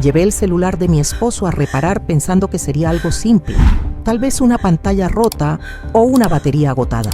Llevé el celular de mi esposo a reparar pensando que sería algo simple, tal vez una pantalla rota o una batería agotada.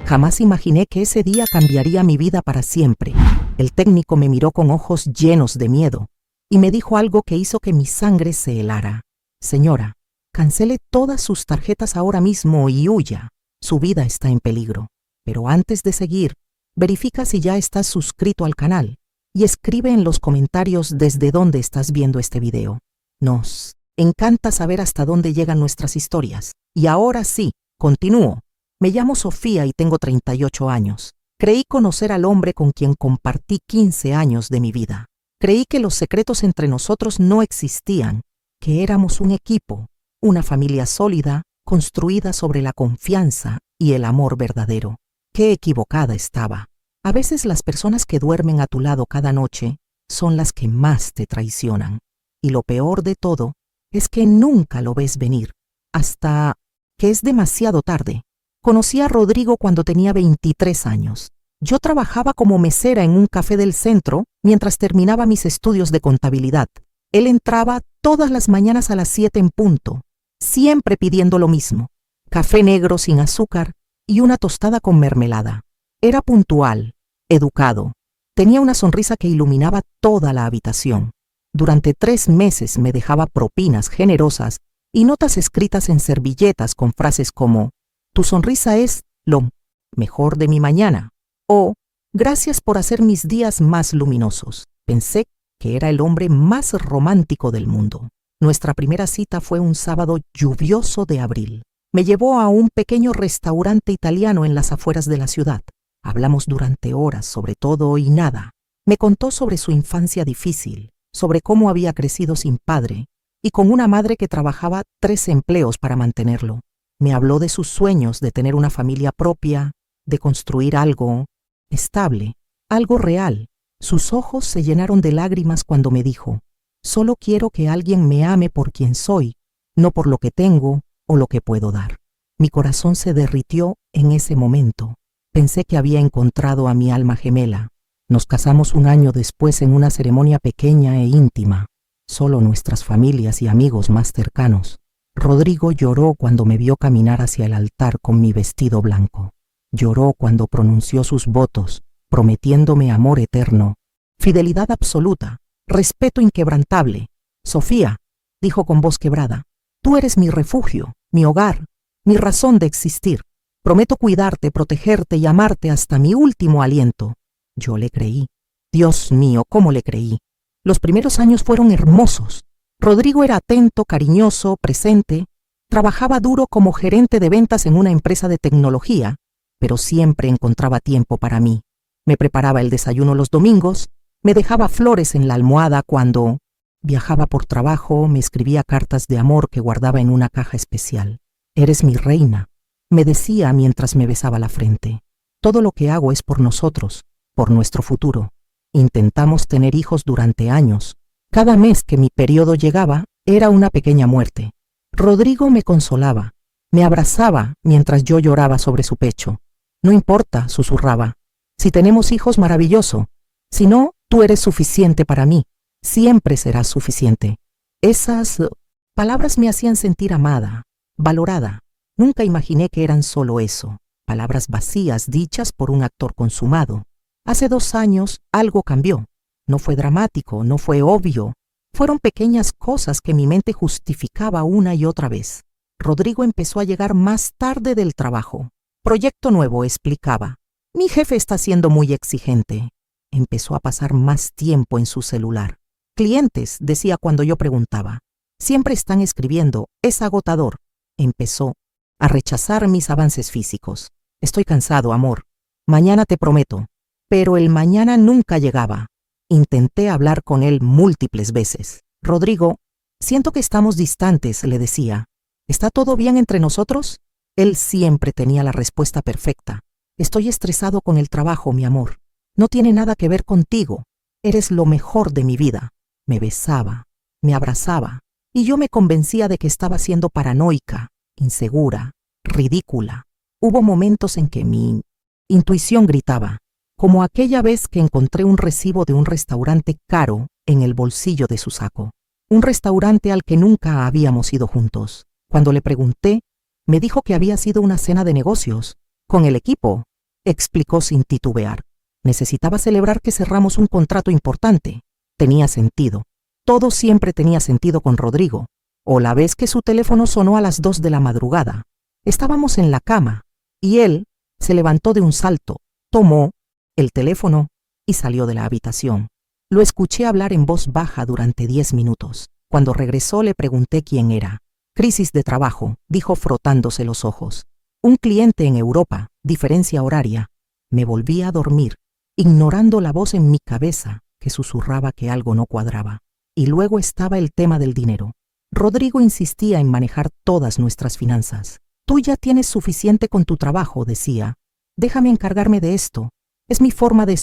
Jamás imaginé que ese día cambiaría mi vida para siempre. El técnico me miró con ojos llenos de miedo y me dijo algo que hizo que mi sangre se helara. Señora, cancele todas sus tarjetas ahora mismo y huya. Su vida está en peligro. Pero antes de seguir, verifica si ya estás suscrito al canal y escribe en los comentarios desde dónde estás viendo este video. Nos encanta saber hasta dónde llegan nuestras historias. Y ahora sí, continúo. Me llamo Sofía y tengo 38 años. Creí conocer al hombre con quien compartí 15 años de mi vida. Creí que los secretos entre nosotros no existían, que éramos un equipo, una familia sólida, construida sobre la confianza y el amor verdadero. Qué equivocada estaba. A veces las personas que duermen a tu lado cada noche son las que más te traicionan. Y lo peor de todo es que nunca lo ves venir, hasta que es demasiado tarde. Conocí a Rodrigo cuando tenía 23 años. Yo trabajaba como mesera en un café del centro mientras terminaba mis estudios de contabilidad. Él entraba todas las mañanas a las 7 en punto, siempre pidiendo lo mismo: café negro sin azúcar y una tostada con mermelada. Era puntual, educado, tenía una sonrisa que iluminaba toda la habitación. Durante 3 meses me dejaba propinas generosas y notas escritas en servilletas con frases como: tu sonrisa es lo mejor de mi mañana, o gracias por hacer mis días más luminosos. Pensé que era el hombre más romántico del mundo. Nuestra primera cita fue un sábado lluvioso de abril. Me llevó a un pequeño restaurante italiano en las afueras de la ciudad. Hablamos durante horas sobre todo y nada. Me contó sobre su infancia difícil, sobre cómo había crecido sin padre y con una madre que trabajaba 3 empleos para mantenerlo. Me habló de sus sueños de tener una familia propia, de construir algo estable, algo real. Sus ojos se llenaron de lágrimas cuando me dijo: solo quiero que alguien me ame por quien soy, no por lo que tengo o lo que puedo dar. Mi corazón se derritió en ese momento. Pensé que había encontrado a mi alma gemela. Nos casamos un año después en una ceremonia pequeña e íntima, solo nuestras familias y amigos más cercanos. Rodrigo lloró cuando me vio caminar hacia el altar con mi vestido blanco. Lloró cuando pronunció sus votos, prometiéndome amor eterno, fidelidad absoluta, respeto inquebrantable. Sofía, dijo con voz quebrada, tú eres mi refugio, mi hogar, mi razón de existir. Prometo cuidarte, protegerte y amarte hasta mi último aliento. Yo le creí. Dios mío, ¿cómo le creí? Los primeros años fueron hermosos. Rodrigo era atento, cariñoso, presente. Trabajaba duro como gerente de ventas en una empresa de tecnología, pero siempre encontraba tiempo para mí. Me preparaba el desayuno los domingos, me dejaba flores en la almohada cuando viajaba por trabajo, me escribía cartas de amor que guardaba en una caja especial. Eres mi reina, me decía mientras me besaba la frente. Todo lo que hago es por nosotros, por nuestro futuro. Intentamos tener hijos durante años. Cada mes que mi periodo llegaba, era una pequeña muerte. Rodrigo me consolaba, me abrazaba mientras yo lloraba sobre su pecho. No importa, susurraba. Si tenemos hijos, maravilloso. Si no, tú eres suficiente para mí. Siempre serás suficiente. Esas palabras me hacían sentir amada, valorada. Nunca imaginé que eran solo eso, palabras vacías dichas por un actor consumado. Hace 2 años algo cambió. No fue dramático, no fue obvio. Fueron pequeñas cosas que mi mente justificaba una y otra vez. Rodrigo empezó a llegar más tarde del trabajo. Proyecto nuevo, explicaba. Mi jefe está siendo muy exigente. Empezó a pasar más tiempo en su celular. Clientes, decía cuando yo preguntaba. Siempre están escribiendo, es agotador. Empezó a rechazar mis avances físicos. Estoy cansado, amor. Mañana te prometo. Pero el mañana nunca llegaba. Intenté hablar con él múltiples veces. Rodrigo, siento que estamos distantes, le decía. ¿Está todo bien entre nosotros? Él siempre tenía la respuesta perfecta. Estoy estresado con el trabajo, mi amor. No tiene nada que ver contigo. Eres lo mejor de mi vida. Me besaba, me abrazaba, y yo me convencía de que estaba siendo paranoica, insegura, ridícula. Hubo momentos en que mi intuición gritaba, como aquella vez que encontré un recibo de un restaurante caro en el bolsillo de su saco. un restaurante al que nunca habíamos ido juntos. Cuando le pregunté, me dijo que había sido una cena de negocios, con el equipo, explicó sin titubear. Necesitaba celebrar que cerramos un contrato importante. Tenía sentido. Todo siempre tenía sentido con Rodrigo. O la vez que su teléfono sonó a las 2 de la madrugada. Estábamos en la cama, y él se levantó de un salto, tomó el teléfono y salió de la habitación. Lo escuché hablar en voz baja durante 10 minutos. Cuando regresó le pregunté quién era. Crisis de trabajo, dijo frotándose los ojos. Un cliente en Europa, diferencia horaria. Me volví a dormir, ignorando la voz en mi cabeza que susurraba que algo no cuadraba. Y luego estaba el tema del dinero. Rodrigo insistía en manejar todas nuestras finanzas. Tú ya tienes suficiente con tu trabajo, decía. Déjame encargarme de esto. Es mi forma de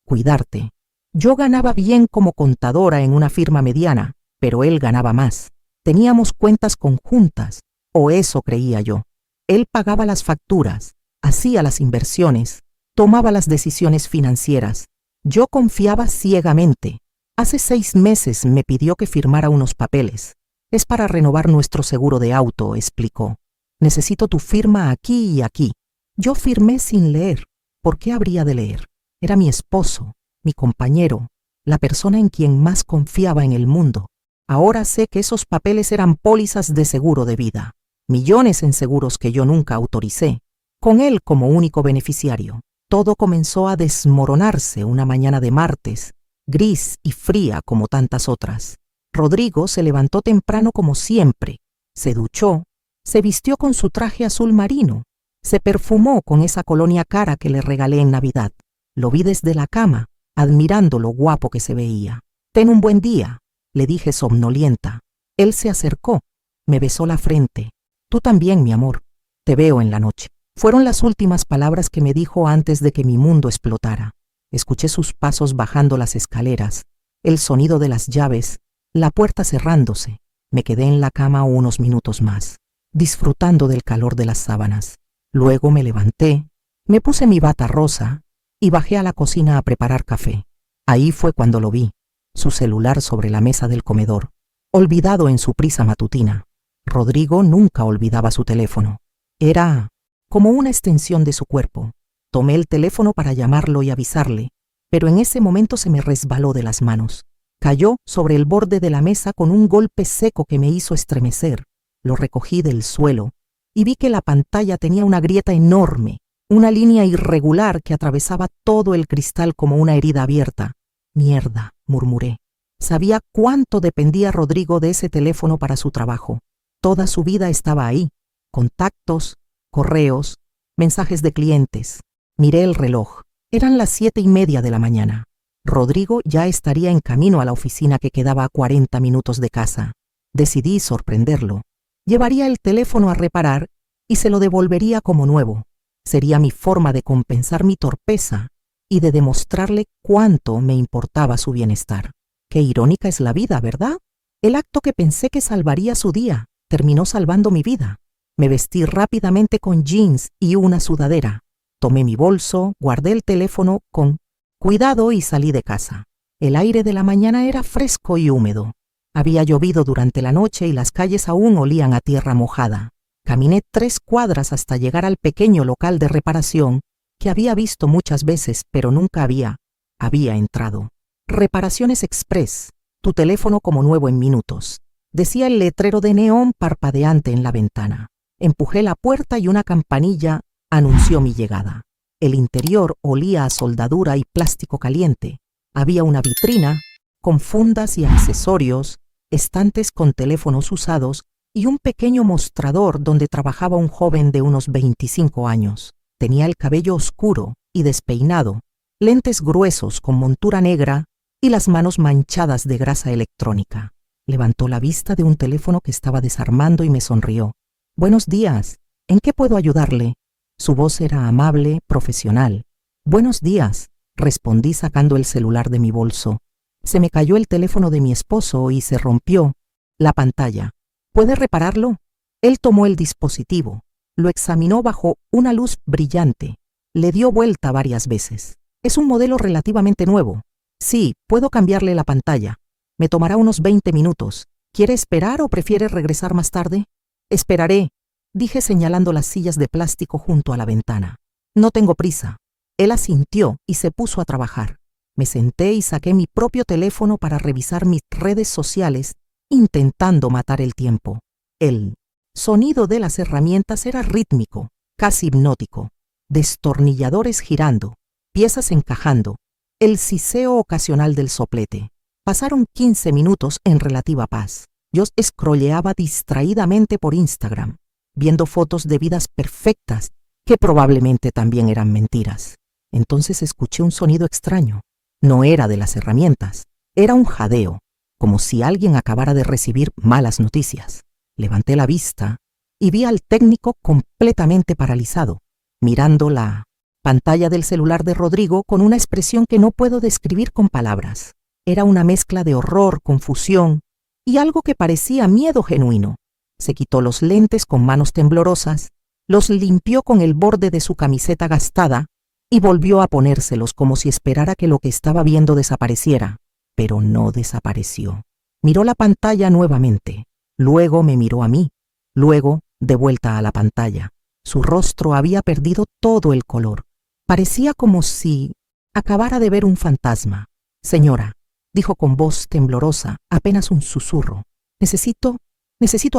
cuidarte. Yo ganaba bien como contadora en una firma mediana, pero él ganaba más. Teníamos cuentas conjuntas, o eso creía yo. Él pagaba las facturas, hacía las inversiones, tomaba las decisiones financieras. Yo confiaba ciegamente. Hace 6 meses me pidió que firmara unos papeles. Es para renovar nuestro seguro de auto, explicó. Necesito tu firma aquí y aquí. Yo firmé sin leer. ¿Por qué habría de leer? Era mi esposo, mi compañero, la persona en quien más confiaba en el mundo. Ahora sé que esos papeles eran pólizas de seguro de vida. Millones en seguros que yo nunca autoricé, con él como único beneficiario. Todo comenzó a desmoronarse una mañana de martes, gris y fría como tantas otras. Rodrigo se levantó temprano como siempre, se duchó, se vistió con su traje azul marino, se perfumó con esa colonia cara que le regalé en Navidad. Lo vi desde la cama, admirando lo guapo que se veía. Ten un buen día, le dije somnolienta. Él se acercó, me besó la frente. Tú también, mi amor. Te veo en la noche. Fueron las últimas palabras que me dijo antes de que mi mundo explotara. Escuché sus pasos bajando las escaleras, el sonido de las llaves, la puerta cerrándose. Me quedé en la cama unos minutos más, disfrutando del calor de las sábanas. Luego me levanté, me puse mi bata rosa y bajé a la cocina a preparar café. Ahí fue cuando lo vi, su celular sobre la mesa del comedor, olvidado en su prisa matutina. Rodrigo nunca olvidaba su teléfono. Era como una extensión de su cuerpo. Tomé el teléfono para llamarlo y avisarle, pero en ese momento se me resbaló de las manos. Cayó sobre el borde de la mesa con un golpe seco que me hizo estremecer. Lo recogí del suelo y vi que la pantalla tenía una grieta enorme, una línea irregular que atravesaba todo el cristal como una herida abierta. Mierda, murmuré. Sabía cuánto dependía Rodrigo de ese teléfono para su trabajo. Toda su vida estaba ahí. Contactos, correos, mensajes de clientes. Miré el reloj. Eran las 7:30 de la mañana. Rodrigo ya estaría en camino a la oficina que quedaba a 40 minutos de casa. Decidí sorprenderlo. Llevaría el teléfono a reparar y se lo devolvería como nuevo. Sería mi forma de compensar mi torpeza y de demostrarle cuánto me importaba su bienestar. Qué irónica es la vida, ¿verdad? El acto que pensé que salvaría su día terminó salvando mi vida. Me vestí rápidamente con jeans y una sudadera. Tomé mi bolso, guardé el teléfono con cuidado y salí de casa. El aire de la mañana era fresco y húmedo. Había llovido durante la noche y las calles aún olían a tierra mojada. Caminé 3 cuadras hasta llegar al pequeño local de reparación que había visto muchas veces, pero nunca había entrado. Reparaciones Express, tu teléfono como nuevo en minutos, decía el letrero de neón parpadeante en la ventana. Empujé la puerta y una campanilla anunció mi llegada. El interior olía a soldadura y plástico caliente. Había una vitrina con fundas y accesorios, estantes con teléfonos usados y un pequeño mostrador donde trabajaba un joven de unos 25 años. Tenía el cabello oscuro y despeinado, lentes gruesos con montura negra y las manos manchadas de grasa electrónica. Levantó la vista de un teléfono que estaba desarmando y me sonrió. Buenos días, ¿en qué puedo ayudarle? Su voz era amable, profesional. Buenos días, respondí sacando el celular de mi bolso. Se me cayó el teléfono de mi esposo y se rompió la pantalla. ¿Puede repararlo? Él tomó el dispositivo, lo examinó bajo una luz brillante, le dio vuelta varias veces. Es un modelo relativamente nuevo. Sí, puedo cambiarle la pantalla. Me tomará unos 20 minutos. ¿Quiere esperar o prefiere regresar más tarde? Esperaré, dije señalando las sillas de plástico junto a la ventana. No tengo prisa. Él asintió y se puso a trabajar. Me senté y saqué mi propio teléfono para revisar mis redes sociales, intentando matar el tiempo. El sonido de las herramientas era rítmico, casi hipnótico. Destornilladores girando, piezas encajando, el siseo ocasional del soplete. Pasaron 15 minutos en relativa paz. Yo scrolleaba distraídamente por Instagram, viendo fotos de vidas perfectas que probablemente también eran mentiras. Entonces escuché un sonido extraño. No era de las herramientas, era un jadeo, como si alguien acabara de recibir malas noticias. Levanté la vista y vi al técnico completamente paralizado, mirando la pantalla del celular de Rodrigo con una expresión que no puedo describir con palabras. Era una mezcla de horror, confusión y algo que parecía miedo genuino. Se quitó los lentes con manos temblorosas, los limpió con el borde de su camiseta gastada y volvió a ponérselos como si esperara que lo que estaba viendo desapareciera, pero no desapareció. Miró la pantalla nuevamente, luego me miró a mí, luego de vuelta a la pantalla. Su rostro había perdido todo el color. Parecía como si acabara de ver un fantasma. Señora, dijo con voz temblorosa, apenas un susurro. Necesito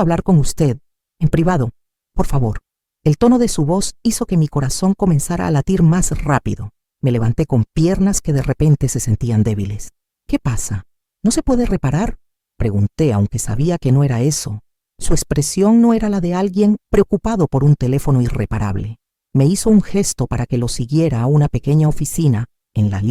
hablar con usted, en privado, por favor. El tono de su voz hizo que mi corazón comenzara a latir más rápido. Me levanté con piernas que de repente se sentían débiles. ¿Qué pasa? ¿No se puede reparar? Pregunté, aunque sabía que no era eso. Su expresión no era la de alguien preocupado por un teléfono irreparable. Me hizo un gesto para que lo siguiera a una pequeña oficina en la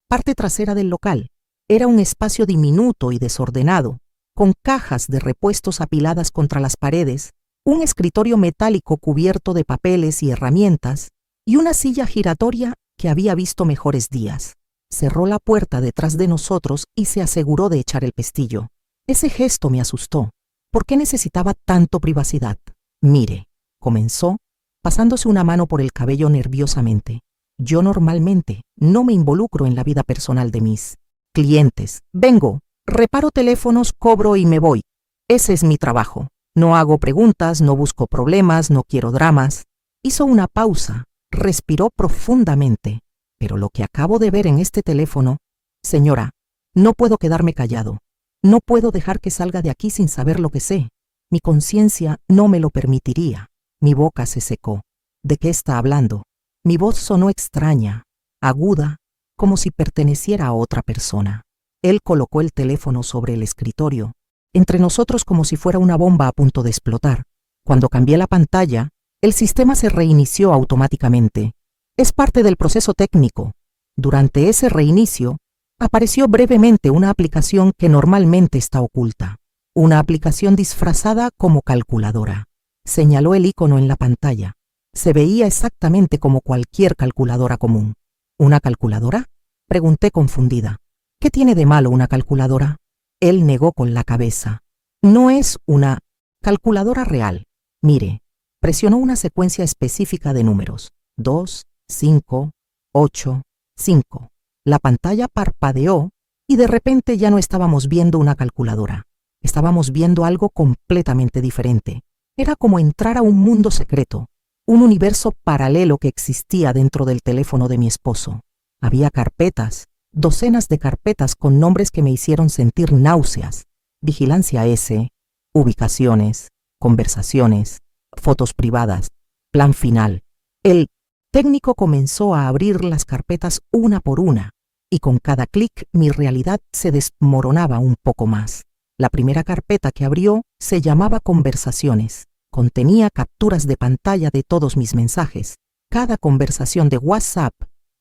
parte trasera del local. Era un espacio diminuto y desordenado, con cajas de repuestos apiladas contra las paredes, un escritorio metálico cubierto de papeles y herramientas, y una silla giratoria que había visto mejores días. Cerró la puerta detrás de nosotros y se aseguró de echar el pestillo. Ese gesto me asustó. ¿Por qué necesitaba tanto privacidad? Mire, comenzó, pasándose una mano por el cabello nerviosamente. Yo normalmente no me involucro en la vida personal de mis clientes. Vengo, reparo teléfonos, cobro y me voy. Ese es mi trabajo. No hago preguntas, no busco problemas, no quiero dramas. Hizo una pausa, respiró profundamente. Pero lo que acabo de ver en este teléfono, señora, no puedo quedarme callado. No puedo dejar que salga de aquí sin saber lo que sé. Mi conciencia no me lo permitiría. Mi boca se secó. ¿De qué está hablando? Mi voz sonó extraña, aguda, como si perteneciera a otra persona. Él colocó el teléfono sobre el escritorio, entre nosotros como si fuera una bomba a punto de explotar. Cuando cambié la pantalla, el sistema se reinició automáticamente. Es parte del proceso técnico. Durante ese reinicio, apareció brevemente una aplicación que normalmente está oculta. Una aplicación disfrazada como calculadora. Señaló el icono en la pantalla. Se veía exactamente como cualquier calculadora común. ¿Una calculadora? Pregunté confundida. ¿Qué tiene de malo una calculadora? Él negó con la cabeza. No es una calculadora real. Mire, presionó una secuencia específica de números. 2, 5, 8, 5. La pantalla parpadeó y de repente ya no estábamos viendo una calculadora. Estábamos viendo algo completamente diferente. Era como entrar a un mundo secreto, un universo paralelo que existía dentro del teléfono de mi esposo. Había carpetas, docenas de carpetas con nombres que me hicieron sentir náuseas. Vigilancia S, ubicaciones, conversaciones, fotos privadas, plan final. El técnico comenzó a abrir las carpetas una por una, y con cada clic mi realidad se desmoronaba un poco más. La primera carpeta que abrió se llamaba Conversaciones. Contenía capturas de pantalla de todos mis mensajes. Cada conversación de WhatsApp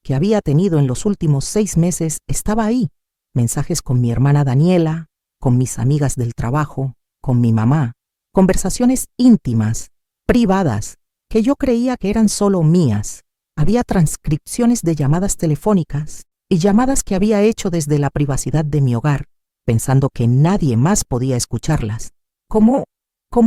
que había tenido en los últimos 6 meses estaba ahí. Mensajes con mi hermana Daniela, con mis amigas del trabajo, con mi mamá. Conversaciones íntimas, privadas, que yo creía que eran solo mías. Había transcripciones de llamadas telefónicas y llamadas que había hecho desde la privacidad de mi hogar, pensando que nadie más podía escucharlas. ¿Cómo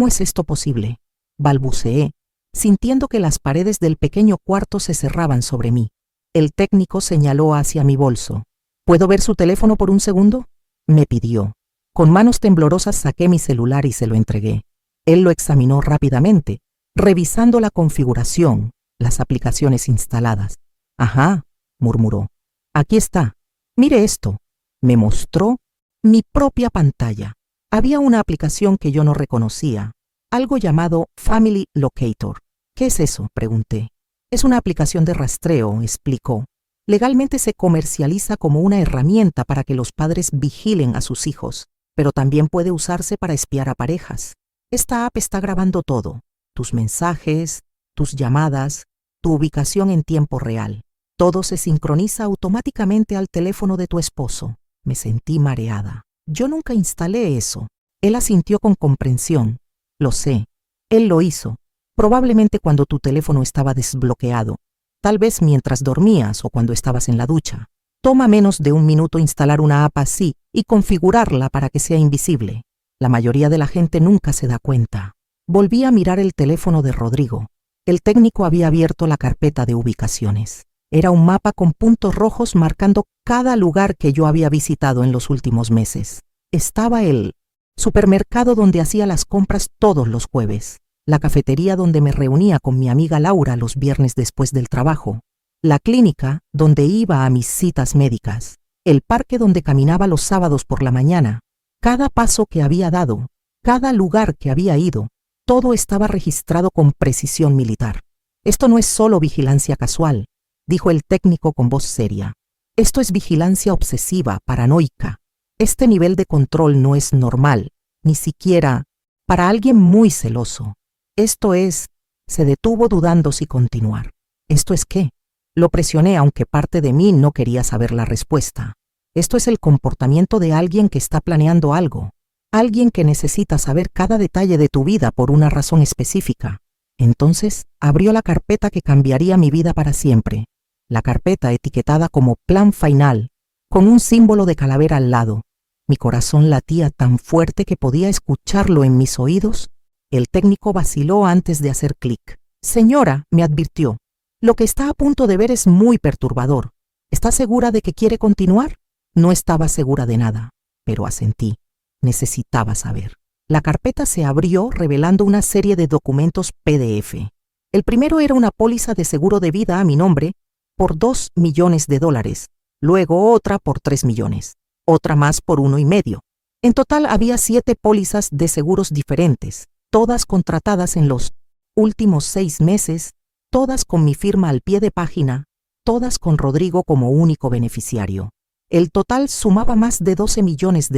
es esto posible? Balbuceé, sintiendo que las paredes del pequeño cuarto se cerraban sobre mí. El técnico señaló hacia mi bolso. ¿Puedo ver su teléfono por un segundo? Me pidió. Con manos temblorosas saqué mi celular y se lo entregué. Él lo examinó rápidamente, revisando la configuración, las aplicaciones instaladas. Ajá, murmuró. Aquí está. Mire esto. Me mostró mi propia pantalla. Había una aplicación que yo no reconocía, algo llamado Family Locator. ¿Qué es eso?, pregunté. Es una aplicación de rastreo, explicó. Legalmente se comercializa como una herramienta para que los padres vigilen a sus hijos, pero también puede usarse para espiar a parejas. Esta app está grabando todo, tus mensajes, tus llamadas, tu ubicación en tiempo real. Todo se sincroniza automáticamente al teléfono de tu esposo. Me sentí mareada. Yo nunca instalé eso. Él asintió con comprensión. Lo sé. Él lo hizo. Probablemente cuando tu teléfono estaba desbloqueado. Tal vez mientras dormías o cuando estabas en la ducha. Toma menos de 1 minuto instalar una app así y configurarla para que sea invisible. La mayoría de la gente nunca se da cuenta. Volví a mirar el teléfono de Rodrigo. El técnico había abierto la carpeta de ubicaciones. Era un mapa con puntos rojos marcando cada lugar que yo había visitado en los últimos meses. Estaba el supermercado donde hacía las compras todos los jueves, la cafetería donde me reunía con mi amiga Laura los viernes después del trabajo, la clínica donde iba a mis citas médicas, el parque donde caminaba los sábados por la mañana. Cada paso que había dado, cada lugar que había ido, todo estaba registrado con precisión militar. Esto no es solo vigilancia casual, dijo el técnico con voz seria. Esto es vigilancia obsesiva, paranoica. Este nivel de control no es normal, ni siquiera para alguien muy celoso. Esto es... Se detuvo dudando si continuar. ¿Esto es qué? Lo presioné aunque parte de mí no quería saber la respuesta. Esto es el comportamiento de alguien que está planeando algo. Alguien que necesita saber cada detalle de tu vida por una razón específica. Entonces abrió la carpeta que cambiaría mi vida para siempre. La carpeta etiquetada como Plan Final, con un símbolo de calavera al lado. Mi corazón latía tan fuerte que podía escucharlo en mis oídos. El técnico vaciló antes de hacer clic. Señora, me advirtió, lo que está a punto de ver es muy perturbador. ¿Está segura de que quiere continuar? No estaba segura de nada, pero asentí. Necesitaba saber. La carpeta se abrió revelando una serie de documentos PDF. El primero era una póliza de seguro de vida a mi nombre por $2 millones, luego otra por 3 millones, otra más por 1,5. En total había 7 pólizas de seguros diferentes, todas contratadas en los últimos 6 meses, todas con mi firma al pie de página, todas con Rodrigo como único beneficiario. El total sumaba más de $12 millones.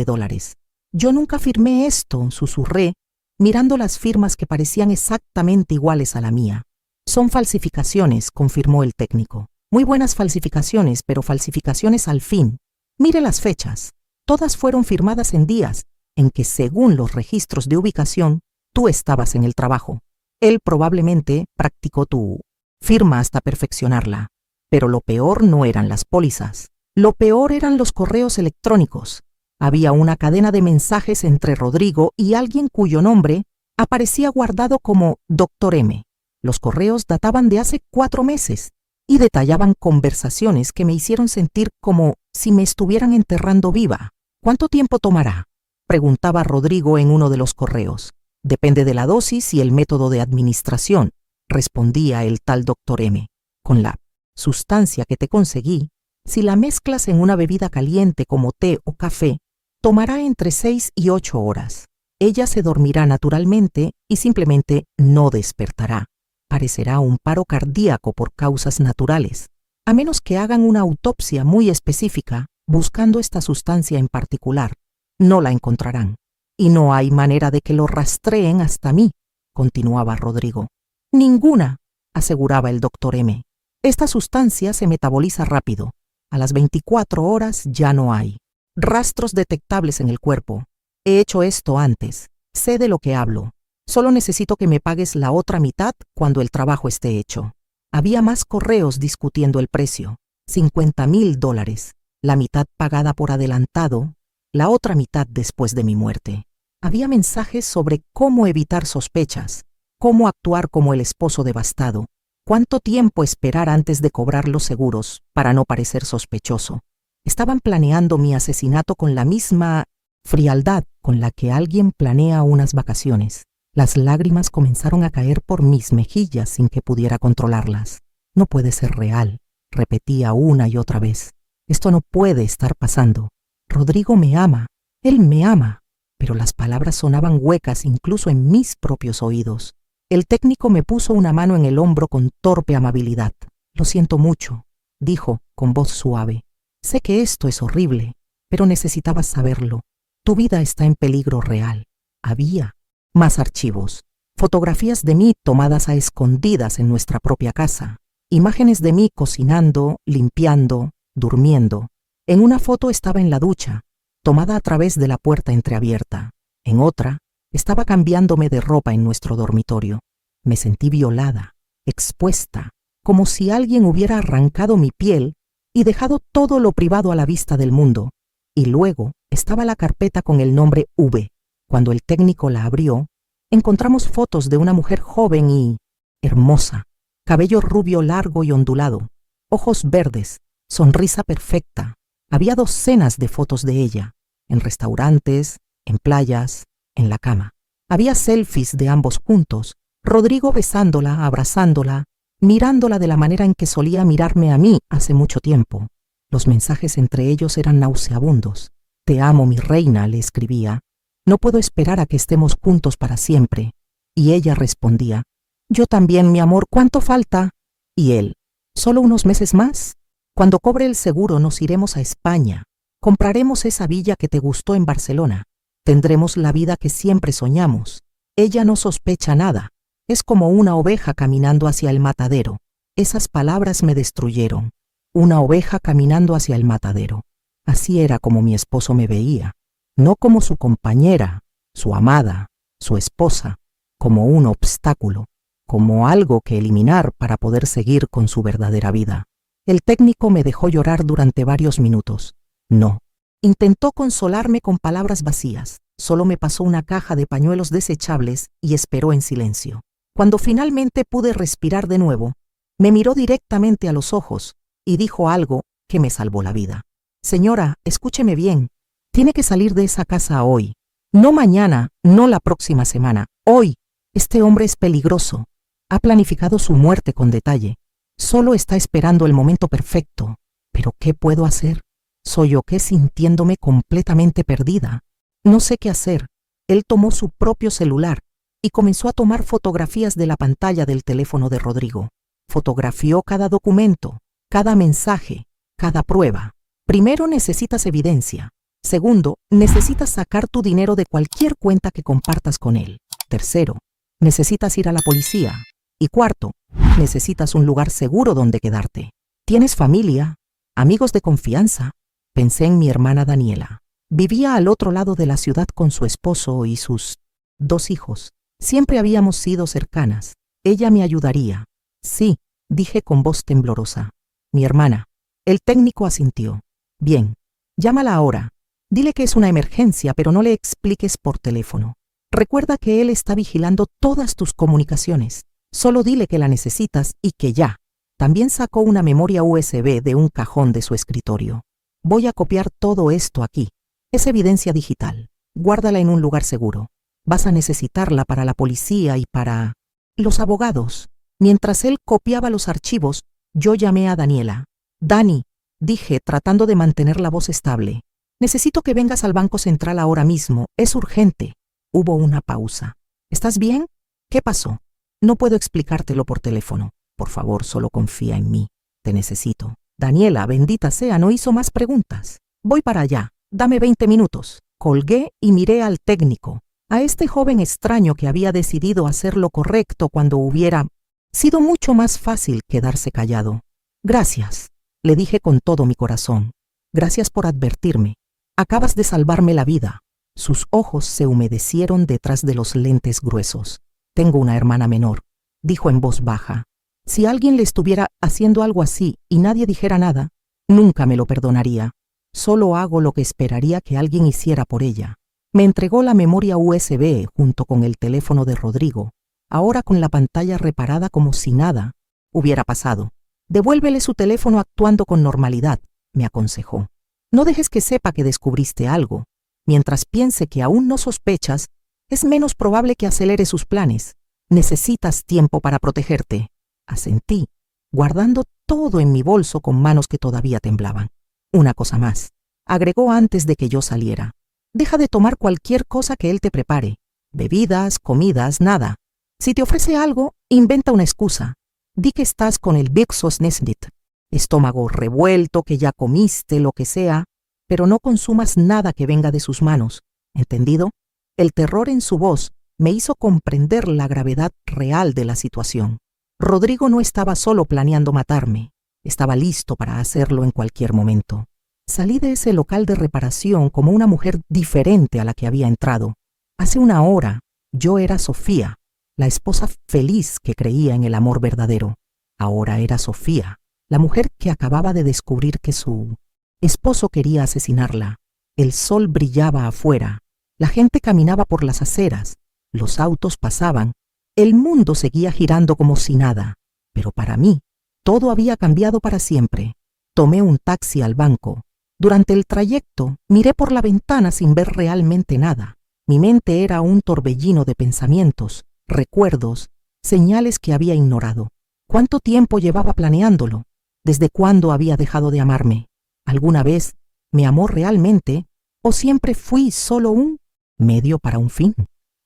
Yo nunca firmé esto, susurré, mirando las firmas que parecían exactamente iguales a la mía. Son falsificaciones, confirmó el técnico. Muy buenas falsificaciones, pero falsificaciones al fin. Mire las fechas. Todas fueron firmadas en días en que, según los registros de ubicación, tú estabas en el trabajo. Él probablemente practicó tu firma hasta perfeccionarla. Pero lo peor no eran las pólizas. Lo peor eran los correos electrónicos. Había una cadena de mensajes entre Rodrigo y alguien cuyo nombre aparecía guardado como Dr. M. Los correos databan de hace 4 meses y detallaban conversaciones que me hicieron sentir como si me estuvieran enterrando viva. ¿Cuánto tiempo tomará?, preguntaba Rodrigo en uno de los correos. Depende de la dosis y el método de administración, respondía el tal Dr. M. Con la sustancia que te conseguí, si la mezclas en una bebida caliente como té o café, tomará entre 6 y 8 horas. Ella se dormirá naturalmente y simplemente no despertará. Parecerá un paro cardíaco por causas naturales, a menos que hagan una autopsia muy específica buscando esta sustancia en particular. No la encontrarán. Y no hay manera de que lo rastreen hasta mí, continuaba Rodrigo. Ninguna, aseguraba el Dr. M. Esta sustancia se metaboliza rápido. A las 24 horas ya no hay rastros detectables en el cuerpo. He hecho esto antes. Sé de lo que hablo. Solo necesito que me pagues la otra mitad cuando el trabajo esté hecho. Había más correos discutiendo el precio. $50,000. La mitad pagada por adelantado, la otra mitad después de mi muerte. Había mensajes sobre cómo evitar sospechas, cómo actuar como el esposo devastado, cuánto tiempo esperar antes de cobrar los seguros para no parecer sospechoso. Estaban planeando mi asesinato con la misma frialdad con la que alguien planea unas vacaciones. Las lágrimas comenzaron a caer por mis mejillas sin que pudiera controlarlas. No puede ser real, repetía una y otra vez. Esto no puede estar pasando. Rodrigo me ama, él me ama. Pero las palabras sonaban huecas incluso en mis propios oídos. El técnico me puso una mano en el hombro con torpe amabilidad. Lo siento mucho, dijo con voz suave. Sé que esto es horrible, pero necesitabas saberlo. Tu vida está en peligro real. Había más archivos, fotografías de mí tomadas a escondidas en nuestra propia casa, imágenes de mí cocinando, limpiando, durmiendo. En una foto estaba en la ducha, tomada a través de la puerta entreabierta. En otra, estaba cambiándome de ropa en nuestro dormitorio. Me sentí violada, expuesta, como si alguien hubiera arrancado mi piel y dejado todo lo privado a la vista del mundo. Y luego estaba la carpeta con el nombre V. Cuando el técnico la abrió, encontramos fotos de una mujer joven y hermosa, cabello rubio largo y ondulado, ojos verdes, sonrisa perfecta. Había docenas de fotos de ella, en restaurantes, en playas, en la cama. Había selfies de ambos juntos, Rodrigo besándola, abrazándola, mirándola de la manera en que solía mirarme a mí hace mucho tiempo. Los mensajes entre ellos eran nauseabundos. Te amo, mi reina, le escribía. No puedo esperar a que estemos juntos para siempre. Y ella respondía, yo también, mi amor, ¿cuánto falta? Y él, ¿solo unos meses más? Cuando cobre el seguro nos iremos a España. Compraremos esa villa que te gustó en Barcelona. Tendremos la vida que siempre soñamos. Ella no sospecha nada. Es como una oveja caminando hacia el matadero. Esas palabras me destruyeron. Una oveja caminando hacia el matadero. Así era como mi esposo me veía. No como su compañera, su amada, su esposa, como un obstáculo, como algo que eliminar para poder seguir con su verdadera vida. El técnico me dejó llorar durante varios minutos. No. Intentó consolarme con palabras vacías. Solo me pasó una caja de pañuelos desechables y esperó en silencio. Cuando finalmente pude respirar de nuevo, me miró directamente a los ojos y dijo algo que me salvó la vida. Señora, escúcheme bien. Tiene que salir de esa casa hoy. No mañana, no la próxima semana. Hoy. Este hombre es peligroso. Ha planificado su muerte con detalle. Solo está esperando el momento perfecto. ¿Pero qué puedo hacer? Soy yo que sintiéndome completamente perdida. No sé qué hacer. Él tomó su propio celular y comenzó a tomar fotografías de la pantalla del teléfono de Rodrigo. Fotografió cada documento, cada mensaje, cada prueba. Primero necesitas evidencia. Segundo, necesitas sacar tu dinero de cualquier cuenta que compartas con él. Tercero, necesitas ir a la policía. Y cuarto, necesitas un lugar seguro donde quedarte. ¿Tienes familia? ¿Amigos de confianza? Pensé en mi hermana Daniela. Vivía al otro lado de la ciudad con su esposo y sus 2 hijos. Siempre habíamos sido cercanas. Ella me ayudaría. Sí, dije con voz temblorosa. Mi hermana. El técnico asintió. Bien, llámala ahora. Dile que es una emergencia, pero no le expliques por teléfono. Recuerda que él está vigilando todas tus comunicaciones. Solo dile que la necesitas y que ya. También sacó una memoria USB de un cajón de su escritorio. Voy a copiar todo esto aquí. Es evidencia digital. Guárdala en un lugar seguro. Vas a necesitarla para la policía y para los abogados. Mientras él copiaba los archivos, yo llamé a Daniela. Dani, dije tratando de mantener la voz estable. Necesito que vengas al Banco Central ahora mismo. Es urgente. Hubo una pausa. ¿Estás bien? ¿Qué pasó? No puedo explicártelo por teléfono. Por favor, solo confía en mí. Te necesito. Daniela, bendita sea, no hizo más preguntas. Voy para allá. Dame 20 minutos. Colgué y miré al técnico, a este joven extraño que había decidido hacer lo correcto cuando hubiera sido mucho más fácil quedarse callado. Gracias, le dije con todo mi corazón. Gracias por advertirme. Acabas de salvarme la vida. Sus ojos se humedecieron detrás de los lentes gruesos. Tengo una hermana menor, dijo en voz baja. Si alguien le estuviera haciendo algo así y nadie dijera nada, nunca me lo perdonaría. Solo hago lo que esperaría que alguien hiciera por ella. Me entregó la memoria USB junto con el teléfono de Rodrigo, ahora con la pantalla reparada como si nada hubiera pasado. Devuélvele su teléfono actuando con normalidad, me aconsejó. No dejes que sepa que descubriste algo. Mientras piense que aún no sospechas, es menos probable que acelere sus planes. Necesitas tiempo para protegerte. Asentí, guardando todo en mi bolso con manos que todavía temblaban. Una cosa más, agregó antes de que yo saliera. Deja de tomar cualquier cosa que él te prepare. Bebidas, comidas, nada. Si te ofrece algo, inventa una excusa. Di que estás con el Big Sosnesnit. Estómago revuelto, que ya comiste, lo que sea, pero no consumas nada que venga de sus manos. ¿Entendido? El terror en su voz me hizo comprender la gravedad real de la situación. Rodrigo no estaba solo planeando matarme. Estaba listo para hacerlo en cualquier momento. Salí de ese local de reparación como una mujer diferente a la que había entrado. Hace una hora, yo era Sofía, la esposa feliz que creía en el amor verdadero. Ahora era Sofía, la mujer que acababa de descubrir que su esposo quería asesinarla. El sol brillaba afuera, la gente caminaba por las aceras, los autos pasaban, el mundo seguía girando como si nada. Pero para mí, todo había cambiado para siempre. Tomé un taxi al banco. Durante el trayecto, miré por la ventana sin ver realmente nada. Mi mente era un torbellino de pensamientos, recuerdos, señales que había ignorado. ¿Cuánto tiempo llevaba planeándolo? ¿Desde cuándo había dejado de amarme? ¿Alguna vez me amó realmente o siempre fui solo un medio para un fin?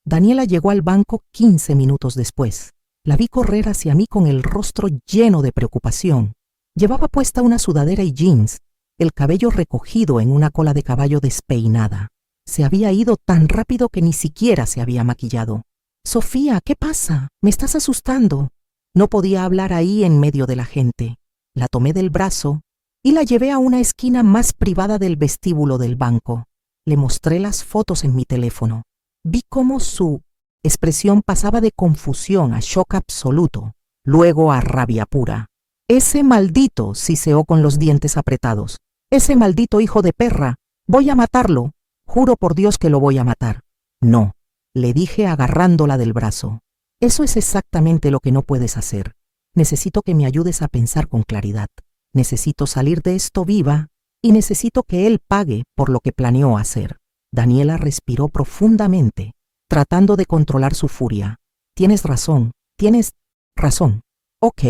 Daniela llegó al banco 15 minutos después. La vi correr hacia mí con el rostro lleno de preocupación. Llevaba puesta una sudadera y jeans, el cabello recogido en una cola de caballo despeinada. Se había ido tan rápido que ni siquiera se había maquillado. «Sofía, ¿qué pasa? Me estás asustando». No podía hablar ahí en medio de la gente. La tomé del brazo y la llevé a una esquina más privada del vestíbulo del banco. Le mostré las fotos en mi teléfono. Vi cómo su expresión pasaba de confusión a shock absoluto, luego a rabia pura. «Ese maldito», siseó con los dientes apretados. «Ese maldito hijo de perra. Voy a matarlo. Juro por Dios que lo voy a matar». «No», le dije agarrándola del brazo. «Eso es exactamente lo que no puedes hacer. Necesito que me ayudes a pensar con claridad. Necesito salir de esto viva y necesito que él pague por lo que planeó hacer». Daniela respiró profundamente, tratando de controlar su furia. Tienes razón. Ok,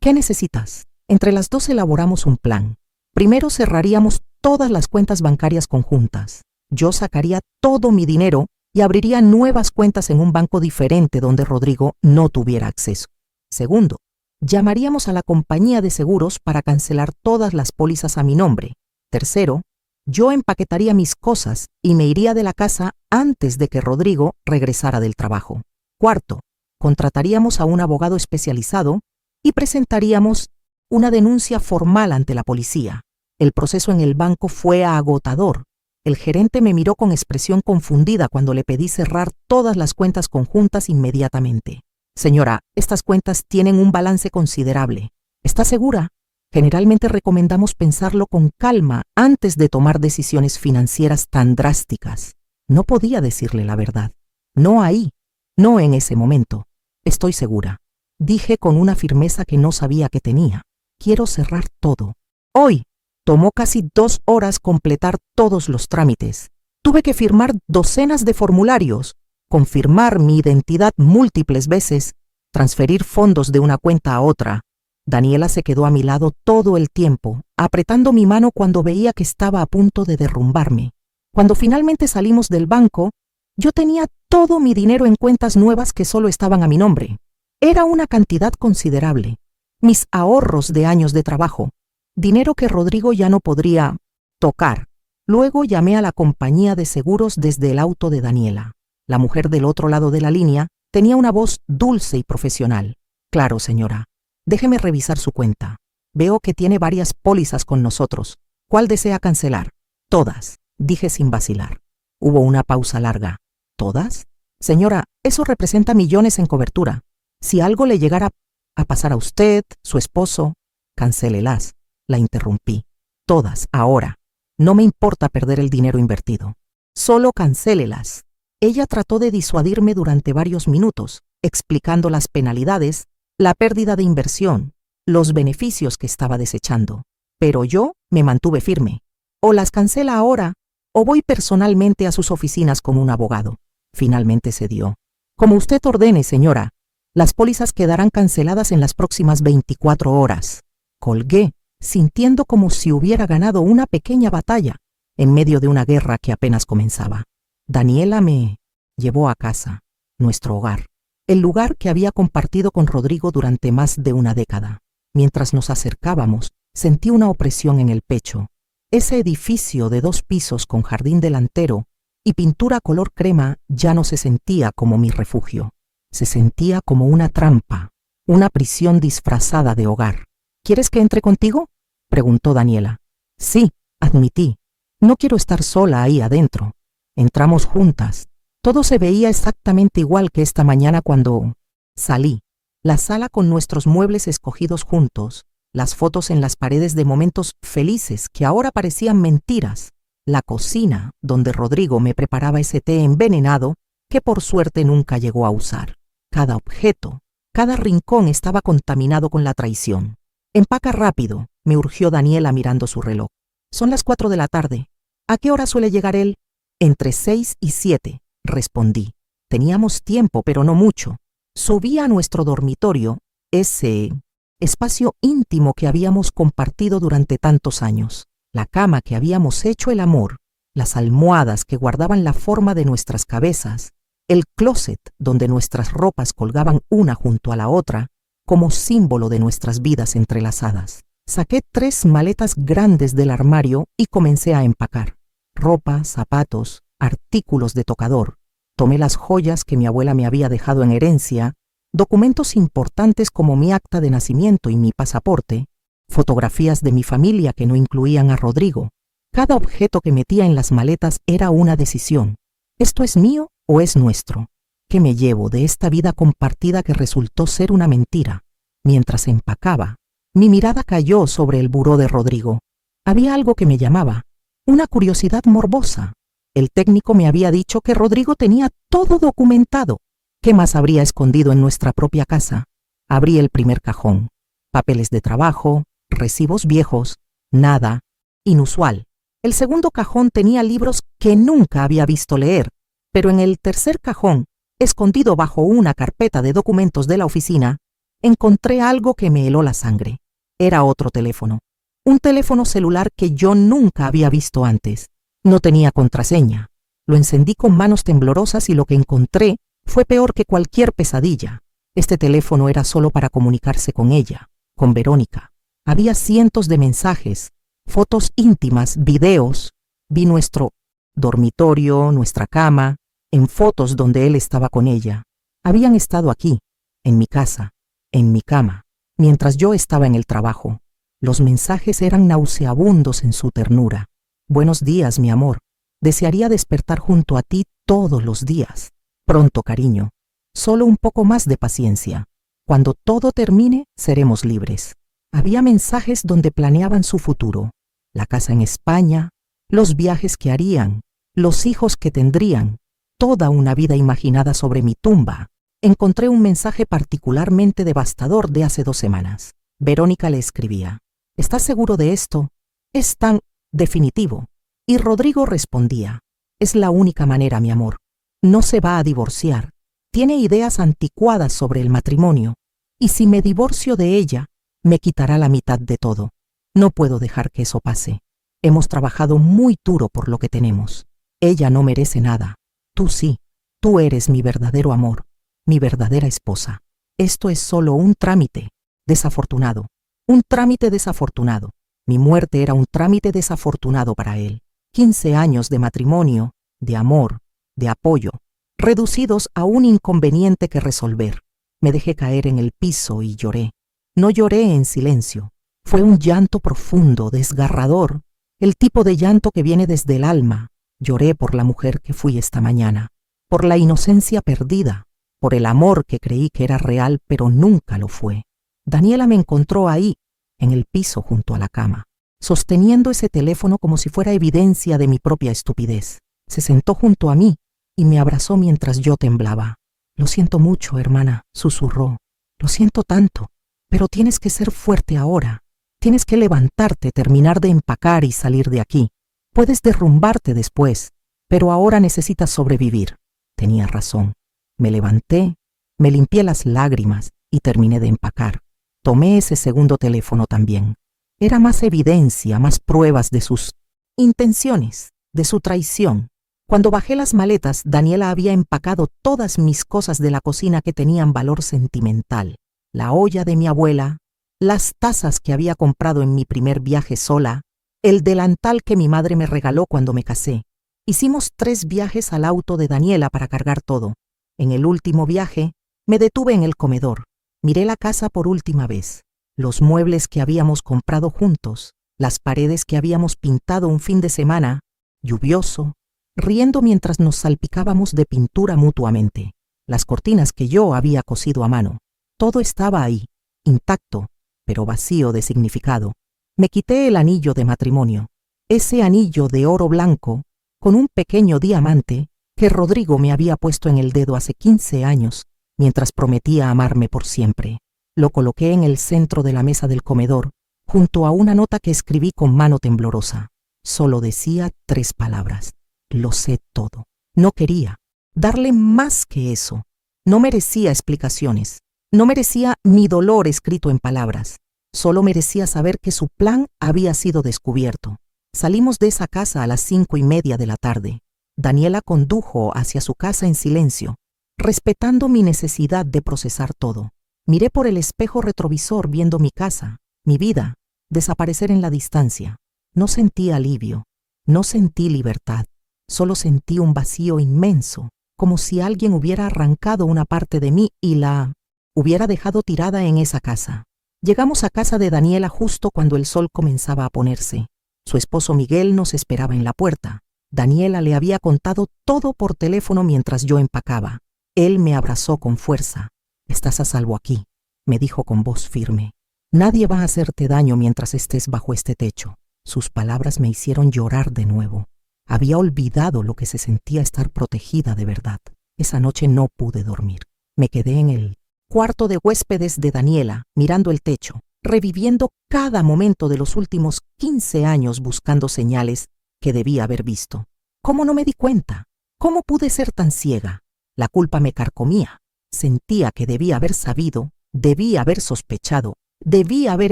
¿qué necesitas? Entre las dos elaboramos un plan. Primero cerraríamos todas las cuentas bancarias conjuntas. Yo sacaría todo mi dinero y abriría nuevas cuentas en un banco diferente donde Rodrigo no tuviera acceso. Segundo, llamaríamos a la compañía de seguros para cancelar todas las pólizas a mi nombre. Tercero, yo empaquetaría mis cosas y me iría de la casa antes de que Rodrigo regresara del trabajo. Cuarto, contrataríamos a un abogado especializado y presentaríamos una denuncia formal ante la policía. El proceso en el banco fue agotador. El gerente me miró con expresión confundida cuando le pedí cerrar todas las cuentas conjuntas inmediatamente. «Señora, estas cuentas tienen un balance considerable. ¿Está segura? Generalmente recomendamos pensarlo con calma antes de tomar decisiones financieras tan drásticas». No podía decirle la verdad. No ahí, no en ese momento. «Estoy segura», dije con una firmeza que no sabía que tenía. «Quiero cerrar todo. Hoy». Tomó casi 2 horas completar todos los trámites. Tuve que firmar docenas de formularios, confirmar mi identidad múltiples veces, transferir fondos de una cuenta a otra. Daniela se quedó a mi lado todo el tiempo, apretando mi mano cuando veía que estaba a punto de derrumbarme. Cuando finalmente salimos del banco, yo tenía todo mi dinero en cuentas nuevas que solo estaban a mi nombre. Era una cantidad considerable. Mis ahorros de años de trabajo. Dinero que Rodrigo ya no podría tocar. Luego llamé a la compañía de seguros desde el auto de Daniela. La mujer del otro lado de la línea tenía una voz dulce y profesional. «Claro, señora. Déjeme revisar su cuenta. Veo que tiene varias pólizas con nosotros. ¿Cuál desea cancelar?» «Todas», dije sin vacilar. Hubo una pausa larga. «¿Todas? Señora, eso representa millones en cobertura. Si algo le llegara a pasar a usted, su esposo, cancélelas». La interrumpí. «Todas, ahora. No me importa perder el dinero invertido. Solo cancélelas». Ella trató de disuadirme durante varios minutos, explicando las penalidades, la pérdida de inversión, los beneficios que estaba desechando. Pero yo me mantuve firme. «O las cancela ahora, o voy personalmente a sus oficinas con un abogado. Finalmente cedió. Como usted ordene, señora. Las pólizas quedarán canceladas en las próximas 24 horas. Colgué, sintiendo como si hubiera ganado una pequeña batalla en medio de una guerra que apenas comenzaba. Daniela me llevó a casa, nuestro hogar, el lugar que había compartido con Rodrigo durante más de una década. Mientras nos acercábamos, sentí una opresión en el pecho. Ese edificio de 2 pisos con jardín delantero y pintura color crema ya no se sentía como mi refugio. Se sentía como una trampa, una prisión disfrazada de hogar. ¿Quieres que entre contigo?, preguntó Daniela. Sí, admití. No quiero estar sola ahí adentro. Entramos juntas. Todo se veía exactamente igual que esta mañana cuando salí. La sala con nuestros muebles escogidos juntos, las fotos en las paredes de momentos felices que ahora parecían mentiras, la cocina donde Rodrigo me preparaba ese té envenenado que por suerte nunca llegó a usar. Cada objeto, cada rincón estaba contaminado con la traición. Empaca rápido, me urgió Daniela mirando su reloj. Son las 4 de la tarde. ¿A qué hora suele llegar él? Entre 6 y 7, respondí. Teníamos tiempo, pero no mucho. Subí a nuestro dormitorio, ese espacio íntimo que habíamos compartido durante tantos años, la cama que habíamos hecho el amor, las almohadas que guardaban la forma de nuestras cabezas, el closet donde nuestras ropas colgaban una junto a la otra, como símbolo de nuestras vidas entrelazadas. Saqué 3 maletas grandes del armario y comencé a empacar. Ropa, zapatos, artículos de tocador. Tomé las joyas que mi abuela me había dejado en herencia, documentos importantes como mi acta de nacimiento y mi pasaporte, fotografías de mi familia que no incluían a Rodrigo. Cada objeto que metía en las maletas era una decisión. ¿Esto es mío o es nuestro? ¿Qué me llevo de esta vida compartida que resultó ser una mentira? Mientras empacaba, mi mirada cayó sobre el buró de Rodrigo. Había algo que me llamaba, una curiosidad morbosa. El técnico me había dicho que Rodrigo tenía todo documentado. ¿Qué más habría escondido en nuestra propia casa? Abrí el primer cajón. Papeles de trabajo, recibos viejos, nada inusual. El segundo cajón tenía libros que nunca había visto leer, pero en el tercer cajón, escondido bajo una carpeta de documentos de la oficina, encontré algo que me heló la sangre. Era otro teléfono. Un teléfono celular que yo nunca había visto antes. No tenía contraseña. Lo encendí con manos temblorosas y lo que encontré fue peor que cualquier pesadilla. Este teléfono era solo para comunicarse con ella, con Verónica. Había cientos de mensajes, fotos íntimas, videos. Vi nuestro dormitorio, nuestra cama, en fotos donde él estaba con ella. Habían estado aquí, en mi casa, en mi cama, mientras yo estaba en el trabajo. Los mensajes eran nauseabundos en su ternura. Buenos días, mi amor. Desearía despertar junto a ti todos los días. Pronto, cariño. Solo un poco más de paciencia. Cuando todo termine, seremos libres. Había mensajes donde planeaban su futuro. La casa en España, los viajes que harían, los hijos que tendrían, toda una vida imaginada sobre mi tumba. Encontré un mensaje particularmente devastador de hace 2 semanas. Verónica le escribía: ¿estás seguro de esto? Es tan definitivo. Y Rodrigo respondía: es la única manera, mi amor. No se va a divorciar. Tiene ideas anticuadas sobre el matrimonio. Y si me divorcio de ella, me quitará la mitad de todo. No puedo dejar que eso pase. Hemos trabajado muy duro por lo que tenemos. Ella no merece nada. Tú sí. Tú eres mi verdadero amor, mi verdadera esposa. Esto es solo un trámite desafortunado. Un trámite desafortunado. Mi muerte era un trámite desafortunado para él. 15 años de matrimonio, de amor, de apoyo, reducidos a un inconveniente que resolver. Me dejé caer en el piso y lloré. No lloré en silencio. Fue un llanto profundo, desgarrador, el tipo de llanto que viene desde el alma. Lloré por la mujer que fui esta mañana, por la inocencia perdida, por el amor que creí que era real pero nunca lo fue. Daniela me encontró ahí, en el piso junto a la cama, sosteniendo ese teléfono como si fuera evidencia de mi propia estupidez. Se sentó junto a mí y me abrazó mientras yo temblaba. Lo siento mucho, hermana, susurró. Lo siento tanto, pero tienes que ser fuerte ahora. Tienes que levantarte, terminar de empacar y salir de aquí. Puedes derrumbarte después, pero ahora necesitas sobrevivir. Tenía razón. Me levanté, me limpié las lágrimas y terminé de empacar. Tomé ese segundo teléfono también. Era más evidencia, más pruebas de sus intenciones, de su traición. Cuando bajé las maletas, Daniela había empacado todas mis cosas de la cocina que tenían valor sentimental. La olla de mi abuela, las tazas que había comprado en mi primer viaje sola, el delantal que mi madre me regaló cuando me casé. Hicimos 3 viajes al auto de Daniela para cargar todo. En el último viaje, me detuve en el comedor. Miré la casa por última vez. Los muebles que habíamos comprado juntos, las paredes que habíamos pintado un fin de semana, lluvioso, riendo mientras nos salpicábamos de pintura mutuamente, las cortinas que yo había cosido a mano. Todo estaba ahí, intacto, pero vacío de significado. Me quité el anillo de matrimonio, ese anillo de oro blanco con un pequeño diamante que Rodrigo me había puesto en el dedo hace 15 años, mientras prometía amarme por siempre. Lo coloqué en el centro de la mesa del comedor, junto a una nota que escribí con mano temblorosa. Solo decía 3 palabras. Lo sé todo. No quería darle más que eso. No merecía explicaciones. No merecía mi dolor escrito en palabras. Solo merecía saber que su plan había sido descubierto. Salimos de esa casa a las 5:30 de la tarde. Daniela condujo hacia su casa en silencio, respetando mi necesidad de procesar todo. Miré por el espejo retrovisor viendo mi casa, mi vida, desaparecer en la distancia. No sentí alivio, no sentí libertad, solo sentí un vacío inmenso, como si alguien hubiera arrancado una parte de mí y la hubiera dejado tirada en esa casa. Llegamos a casa de Daniela justo cuando el sol comenzaba a ponerse. Su esposo Miguel nos esperaba en la puerta. Daniela le había contado todo por teléfono mientras yo empacaba. Él me abrazó con fuerza. «Estás a salvo aquí», me dijo con voz firme. «Nadie va a hacerte daño mientras estés bajo este techo». Sus palabras me hicieron llorar de nuevo. Había olvidado lo que se sentía estar protegida de verdad. Esa noche no pude dormir. Me quedé en el cuarto de huéspedes de Daniela, mirando el techo, reviviendo cada momento de los últimos 15 años buscando señales que debía haber visto. ¿Cómo no me di cuenta? ¿Cómo pude ser tan ciega? La culpa me carcomía. Sentía que debía haber sabido, debía haber sospechado, debía haber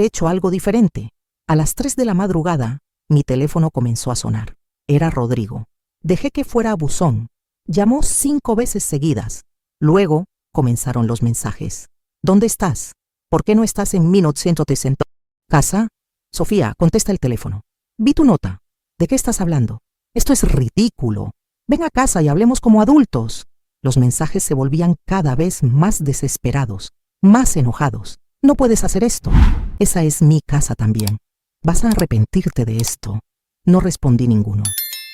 hecho algo diferente. A las 3 de la madrugada, mi teléfono comenzó a sonar. Era Rodrigo. Dejé que fuera a buzón. Llamó 5 veces seguidas. Luego comenzaron los mensajes. ¿Dónde estás? ¿Por qué no estás en 1960? ¿Casa? Sofía, contesta el teléfono. Vi tu nota. ¿De qué estás hablando? Esto es ridículo. Ven a casa y hablemos como adultos. Los mensajes se volvían cada vez más desesperados, más enojados. No puedes hacer esto. Esa es mi casa también. Vas a arrepentirte de esto. No respondí ninguno.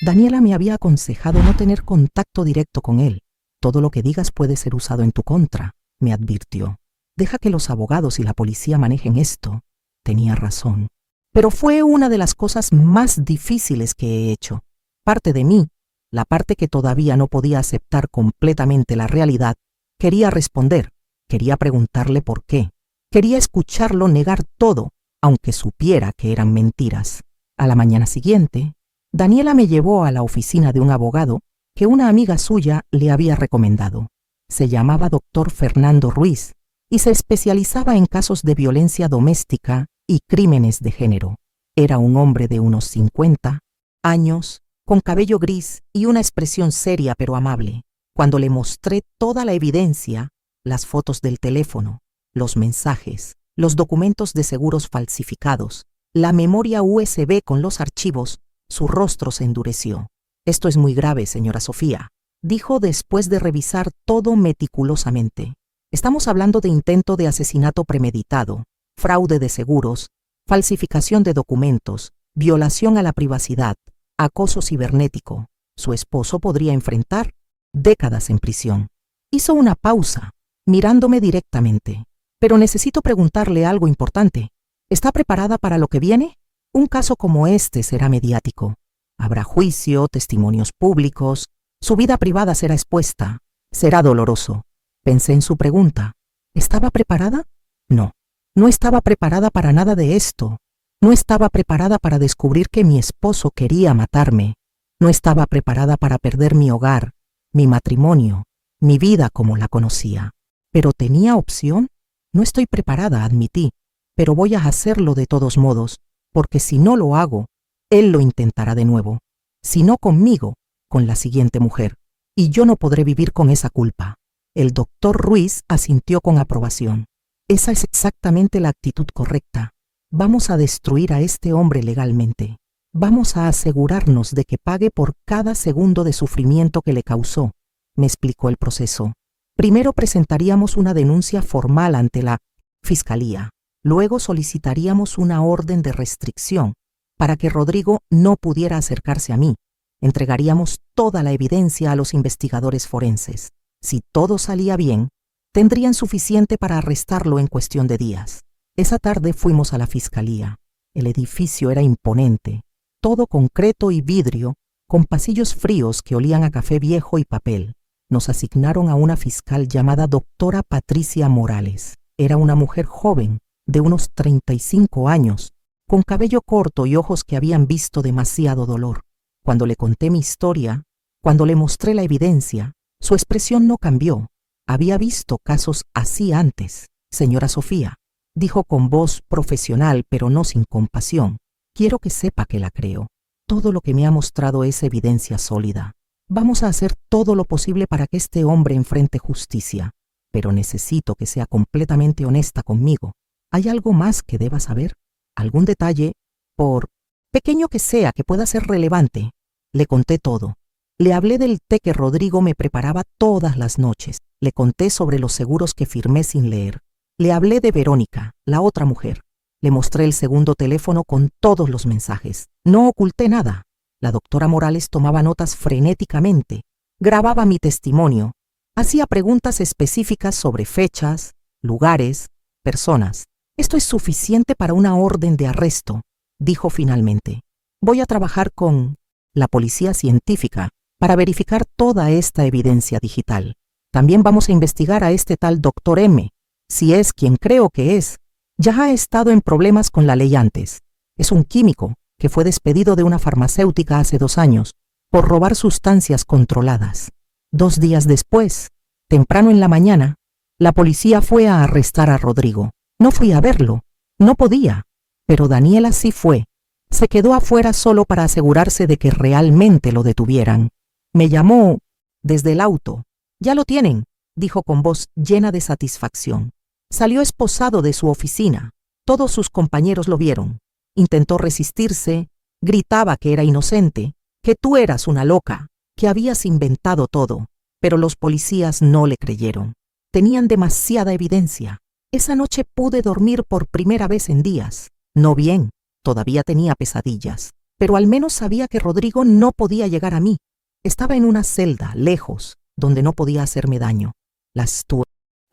Daniela me había aconsejado no tener contacto directo con él. Todo lo que digas puede ser usado en tu contra, me advirtió. Deja que los abogados y la policía manejen esto. Tenía razón. Pero fue una de las cosas más difíciles que he hecho. Parte de mí, la parte que todavía no podía aceptar completamente la realidad, quería responder, quería preguntarle por qué. Quería escucharlo negar todo, aunque supiera que eran mentiras. A la mañana siguiente, Daniela me llevó a la oficina de un abogado que una amiga suya le había recomendado. Se llamaba Dr. Fernando Ruiz y se especializaba en casos de violencia doméstica y crímenes de género. Era un hombre de unos 50 años, con cabello gris y una expresión seria pero amable. Cuando le mostré toda la evidencia, las fotos del teléfono, los mensajes, los documentos de seguros falsificados, la memoria USB con los archivos, su rostro se endureció. «Esto es muy grave, señora Sofía», dijo después de revisar todo meticulosamente. «Estamos hablando de intento de asesinato premeditado, fraude de seguros, falsificación de documentos, violación a la privacidad, acoso cibernético. Su esposo podría enfrentar décadas en prisión». Hizo una pausa, mirándome directamente. «Pero necesito preguntarle algo importante. ¿Está preparada para lo que viene? Un caso como este será mediático. Habrá juicio, testimonios públicos, su vida privada será expuesta. Será doloroso». Pensé en su pregunta. ¿Estaba preparada? No, no estaba preparada para nada de esto. No estaba preparada para descubrir que mi esposo quería matarme. No estaba preparada para perder mi hogar, mi matrimonio, mi vida como la conocía. ¿Pero tenía opción? No estoy preparada, admití, pero voy a hacerlo de todos modos, porque si no lo hago, él lo intentará de nuevo. Si no conmigo, con la siguiente mujer. Y yo no podré vivir con esa culpa. El doctor Ruiz asintió con aprobación. Esa es exactamente la actitud correcta. Vamos a destruir a este hombre legalmente. Vamos a asegurarnos de que pague por cada segundo de sufrimiento que le causó, me explicó el proceso. Primero presentaríamos una denuncia formal ante la Fiscalía. Luego solicitaríamos una orden de restricción para que Rodrigo no pudiera acercarse a mí. Entregaríamos toda la evidencia a los investigadores forenses. Si todo salía bien, tendrían suficiente para arrestarlo en cuestión de días. Esa tarde fuimos a la Fiscalía. El edificio era imponente, todo concreto y vidrio, con pasillos fríos que olían a café viejo y papel. Nos asignaron a una fiscal llamada doctora Patricia Morales. Era una mujer joven, de unos 35 años, con cabello corto y ojos que habían visto demasiado dolor. Cuando le conté mi historia, cuando le mostré la evidencia, su expresión no cambió. Había visto casos así antes, señora Sofía, dijo con voz profesional pero no sin compasión. Quiero que sepa que la creo. Todo lo que me ha mostrado es evidencia sólida. Vamos a hacer todo lo posible para que este hombre enfrente justicia, pero necesito que sea completamente honesta conmigo. ¿Hay algo más que deba saber? ¿Algún detalle, por pequeño que sea, que pueda ser relevante? Le conté todo. Le hablé del té que Rodrigo me preparaba todas las noches. Le conté sobre los seguros que firmé sin leer. Le hablé de Verónica, la otra mujer. Le mostré el segundo teléfono con todos los mensajes. No oculté nada. La doctora Morales tomaba notas frenéticamente, grababa mi testimonio, hacía preguntas específicas sobre fechas, lugares, personas. Esto es suficiente para una orden de arresto, dijo finalmente. Voy a trabajar con la policía científica para verificar toda esta evidencia digital. También vamos a investigar a este tal doctor M, si es quien creo que es. Ya ha estado en problemas con la ley antes. Es un químico que fue despedido de una farmacéutica hace 2 años por robar sustancias controladas. 2 días después, temprano en la mañana, la policía fue a arrestar a Rodrigo. No fui a verlo, no podía, pero Daniela sí fue. Se quedó afuera solo para asegurarse de que realmente lo detuvieran. Me llamó desde el auto. Ya lo tienen, dijo con voz llena de satisfacción. Salió esposado de su oficina. Todos sus compañeros lo vieron. Intentó resistirse, gritaba que era inocente, que tú eras una loca, que habías inventado todo, pero los policías no le creyeron. Tenían demasiada evidencia. Esa noche pude dormir por primera vez en días. No bien, todavía tenía pesadillas, pero al menos sabía que Rodrigo no podía llegar a mí. Estaba en una celda, lejos, donde no podía hacerme daño. La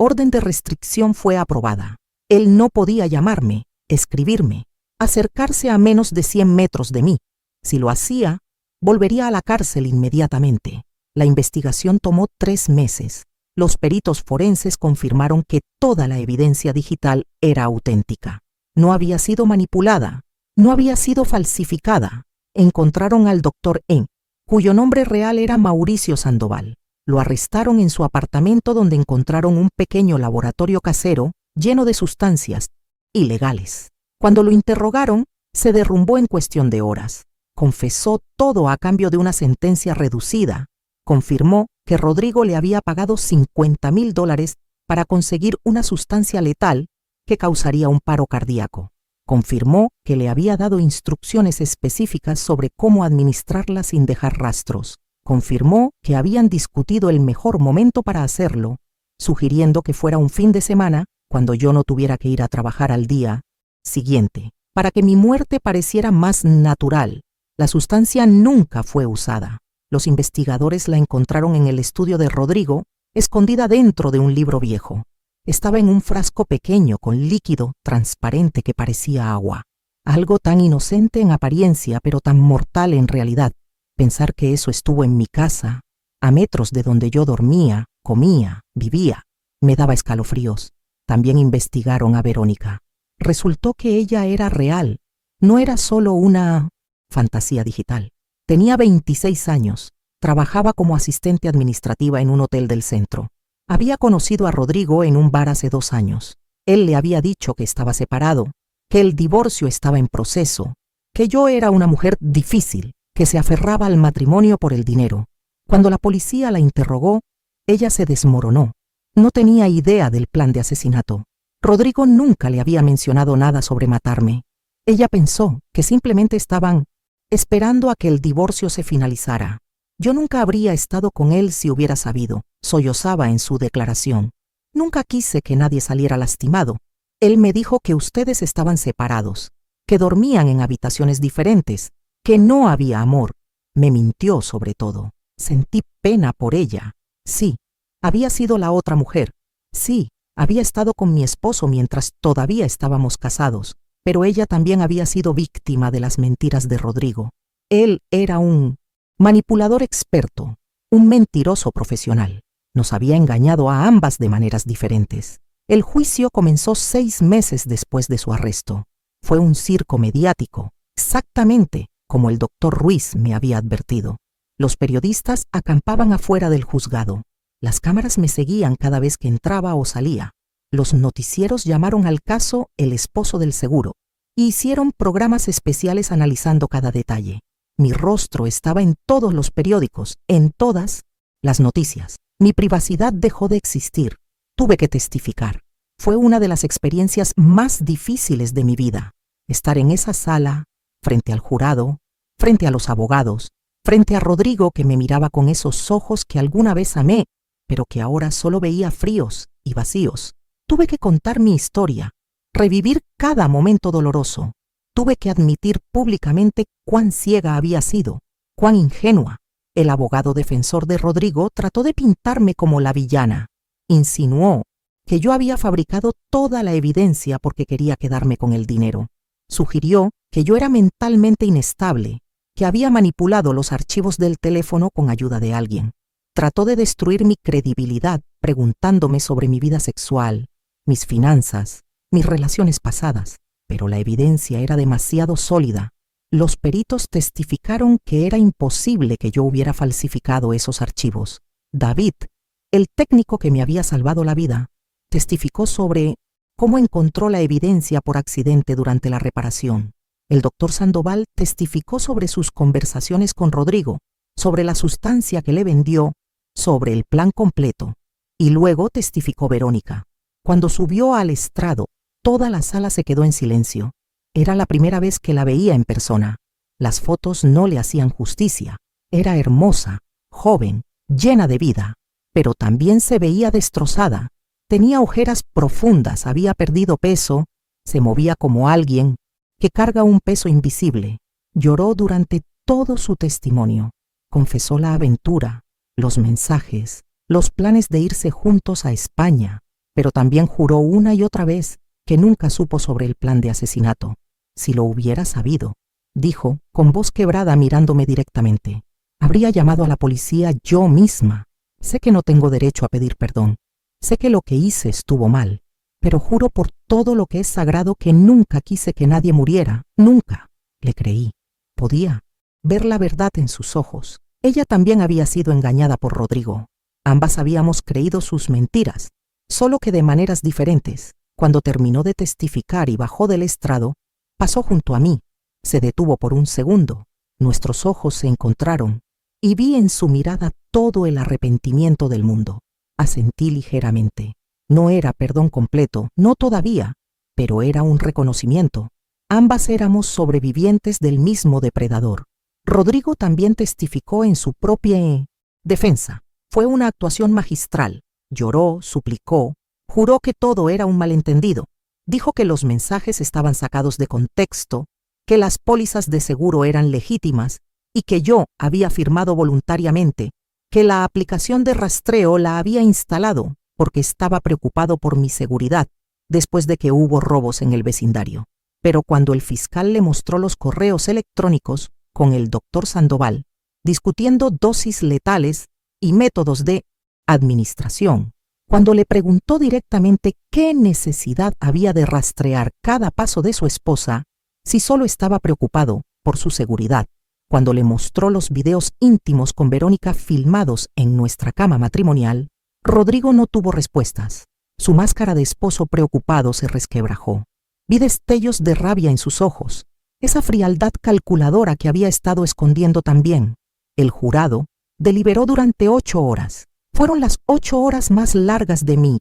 orden de restricción fue aprobada. Él no podía llamarme, escribirme, acercarse a menos de 100 metros de mí. Si lo hacía, volvería a la cárcel inmediatamente. La investigación tomó 3 meses. Los peritos forenses confirmaron que toda la evidencia digital era auténtica. No había sido manipulada, no había sido falsificada. Encontraron al doctor N, cuyo nombre real era Mauricio Sandoval. Lo arrestaron en su apartamento, donde encontraron un pequeño laboratorio casero lleno de sustancias ilegales. Cuando lo interrogaron, se derrumbó en cuestión de horas. Confesó todo a cambio de una sentencia reducida. Confirmó que Rodrigo le había pagado $50,000 para conseguir una sustancia letal que causaría un paro cardíaco. Confirmó que le había dado instrucciones específicas sobre cómo administrarla sin dejar rastros. Confirmó que habían discutido el mejor momento para hacerlo, sugiriendo que fuera un fin de semana, cuando yo no tuviera que ir a trabajar al día siguiente, para que mi muerte pareciera más natural. La sustancia nunca fue usada. Los investigadores la encontraron en el estudio de Rodrigo, escondida dentro de un libro viejo. Estaba en un frasco pequeño con líquido transparente que parecía agua. Algo tan inocente en apariencia, pero tan mortal en realidad. Pensar que eso estuvo en mi casa, a metros de donde yo dormía, comía, vivía, me daba escalofríos. También investigaron a Verónica. Resultó que ella era real, No era solo una fantasía digital. Tenía 26 años. Trabajaba como asistente administrativa en un hotel del centro. Había conocido a Rodrigo en un bar hace 2 años. Él le había dicho que estaba separado, que el divorcio estaba en proceso, que yo era una mujer difícil, que se aferraba al matrimonio por el dinero. Cuando la policía la interrogó, ella se desmoronó. No tenía idea del plan de asesinato. Rodrigo nunca le había mencionado nada sobre matarme. Ella pensó que simplemente estaban esperando a que el divorcio se finalizara. Yo nunca habría estado con él si hubiera sabido, sollozaba en su declaración. Nunca quise que nadie saliera lastimado. Él me dijo que ustedes estaban separados, que dormían en habitaciones diferentes, que no había amor. Me mintió sobre todo. Sentí pena por ella. Sí, había sido la otra mujer. Sí, había estado con mi esposo mientras todavía estábamos casados, pero ella también había sido víctima de las mentiras de Rodrigo. Él era un manipulador experto, un mentiroso profesional. Nos había engañado a ambas de maneras diferentes. El juicio comenzó 6 meses después de su arresto. Fue un circo mediático, exactamente como el doctor Ruiz me había advertido. Los periodistas acampaban afuera del juzgado. Las cámaras me seguían cada vez que entraba o salía. Los noticieros llamaron al caso El esposo del seguro y hicieron programas especiales analizando cada detalle. Mi rostro estaba en todos los periódicos, en todas las noticias. Mi privacidad dejó de existir. Tuve que testificar. Fue una de las experiencias más difíciles de mi vida. Estar en esa sala, frente al jurado, frente a los abogados, frente a Rodrigo que me miraba con esos ojos que alguna vez amé, pero que ahora solo veía fríos y vacíos. Tuve que contar mi historia, revivir cada momento doloroso. Tuve que admitir públicamente cuán ciega había sido, cuán ingenua. El abogado defensor de Rodrigo trató de pintarme como la villana. Insinuó que yo había fabricado toda la evidencia porque quería quedarme con el dinero. Sugirió que yo era mentalmente inestable, que había manipulado los archivos del teléfono con ayuda de alguien. Trató de destruir mi credibilidad preguntándome sobre mi vida sexual, mis finanzas, mis relaciones pasadas, pero la evidencia era demasiado sólida. Los peritos testificaron que era imposible que yo hubiera falsificado esos archivos. David, el técnico que me había salvado la vida, testificó sobre cómo encontró la evidencia por accidente durante la reparación. El doctor Sandoval testificó sobre sus conversaciones con Rodrigo, sobre la sustancia que le vendió, sobre el plan completo. Y luego testificó Verónica. Cuando subió al estrado, toda la sala se quedó en silencio. Era la primera vez que la veía en persona. Las fotos no le hacían justicia. Era hermosa, joven, llena de vida, pero también se veía destrozada. Tenía ojeras profundas, había perdido peso, se movía como alguien que carga un peso invisible. Lloró durante todo su testimonio. Confesó la aventura, los mensajes, los planes de irse juntos a España, pero también juró una y otra vez que nunca supo sobre el plan de asesinato. Si lo hubiera sabido, dijo, con voz quebrada mirándome directamente, habría llamado a la policía yo misma. Sé que no tengo derecho a pedir perdón. Sé que lo que hice estuvo mal, pero juro por todo lo que es sagrado que nunca quise que nadie muriera. Nunca. Le creí. Podía ver la verdad en sus ojos. Ella también había sido engañada por Rodrigo. Ambas habíamos creído sus mentiras, solo que de maneras diferentes. Cuando terminó de testificar y bajó del estrado, pasó junto a mí, se detuvo por un segundo, nuestros ojos se encontraron y vi en su mirada todo el arrepentimiento del mundo. Asentí ligeramente. No era perdón completo, no todavía, pero era un reconocimiento. Ambas éramos sobrevivientes del mismo depredador. Rodrigo también testificó en su propia defensa. Fue una actuación magistral. Lloró, suplicó, juró que todo era un malentendido. Dijo que los mensajes estaban sacados de contexto, que las pólizas de seguro eran legítimas y que yo había firmado voluntariamente, que la aplicación de rastreo la había instalado porque estaba preocupado por mi seguridad después de que hubo robos en el vecindario. Pero cuando el fiscal le mostró los correos electrónicos con el doctor Sandoval, discutiendo dosis letales y métodos de administración, cuando le preguntó directamente qué necesidad había de rastrear cada paso de su esposa, si solo estaba preocupado por su seguridad. Cuando le mostró los videos íntimos con Verónica filmados en nuestra cama matrimonial, Rodrigo no tuvo respuestas. Su máscara de esposo preocupado se resquebrajó. Vi destellos de rabia en sus ojos, esa frialdad calculadora que había estado escondiendo también. El jurado deliberó durante 8 horas. Fueron las 8 horas más largas de mi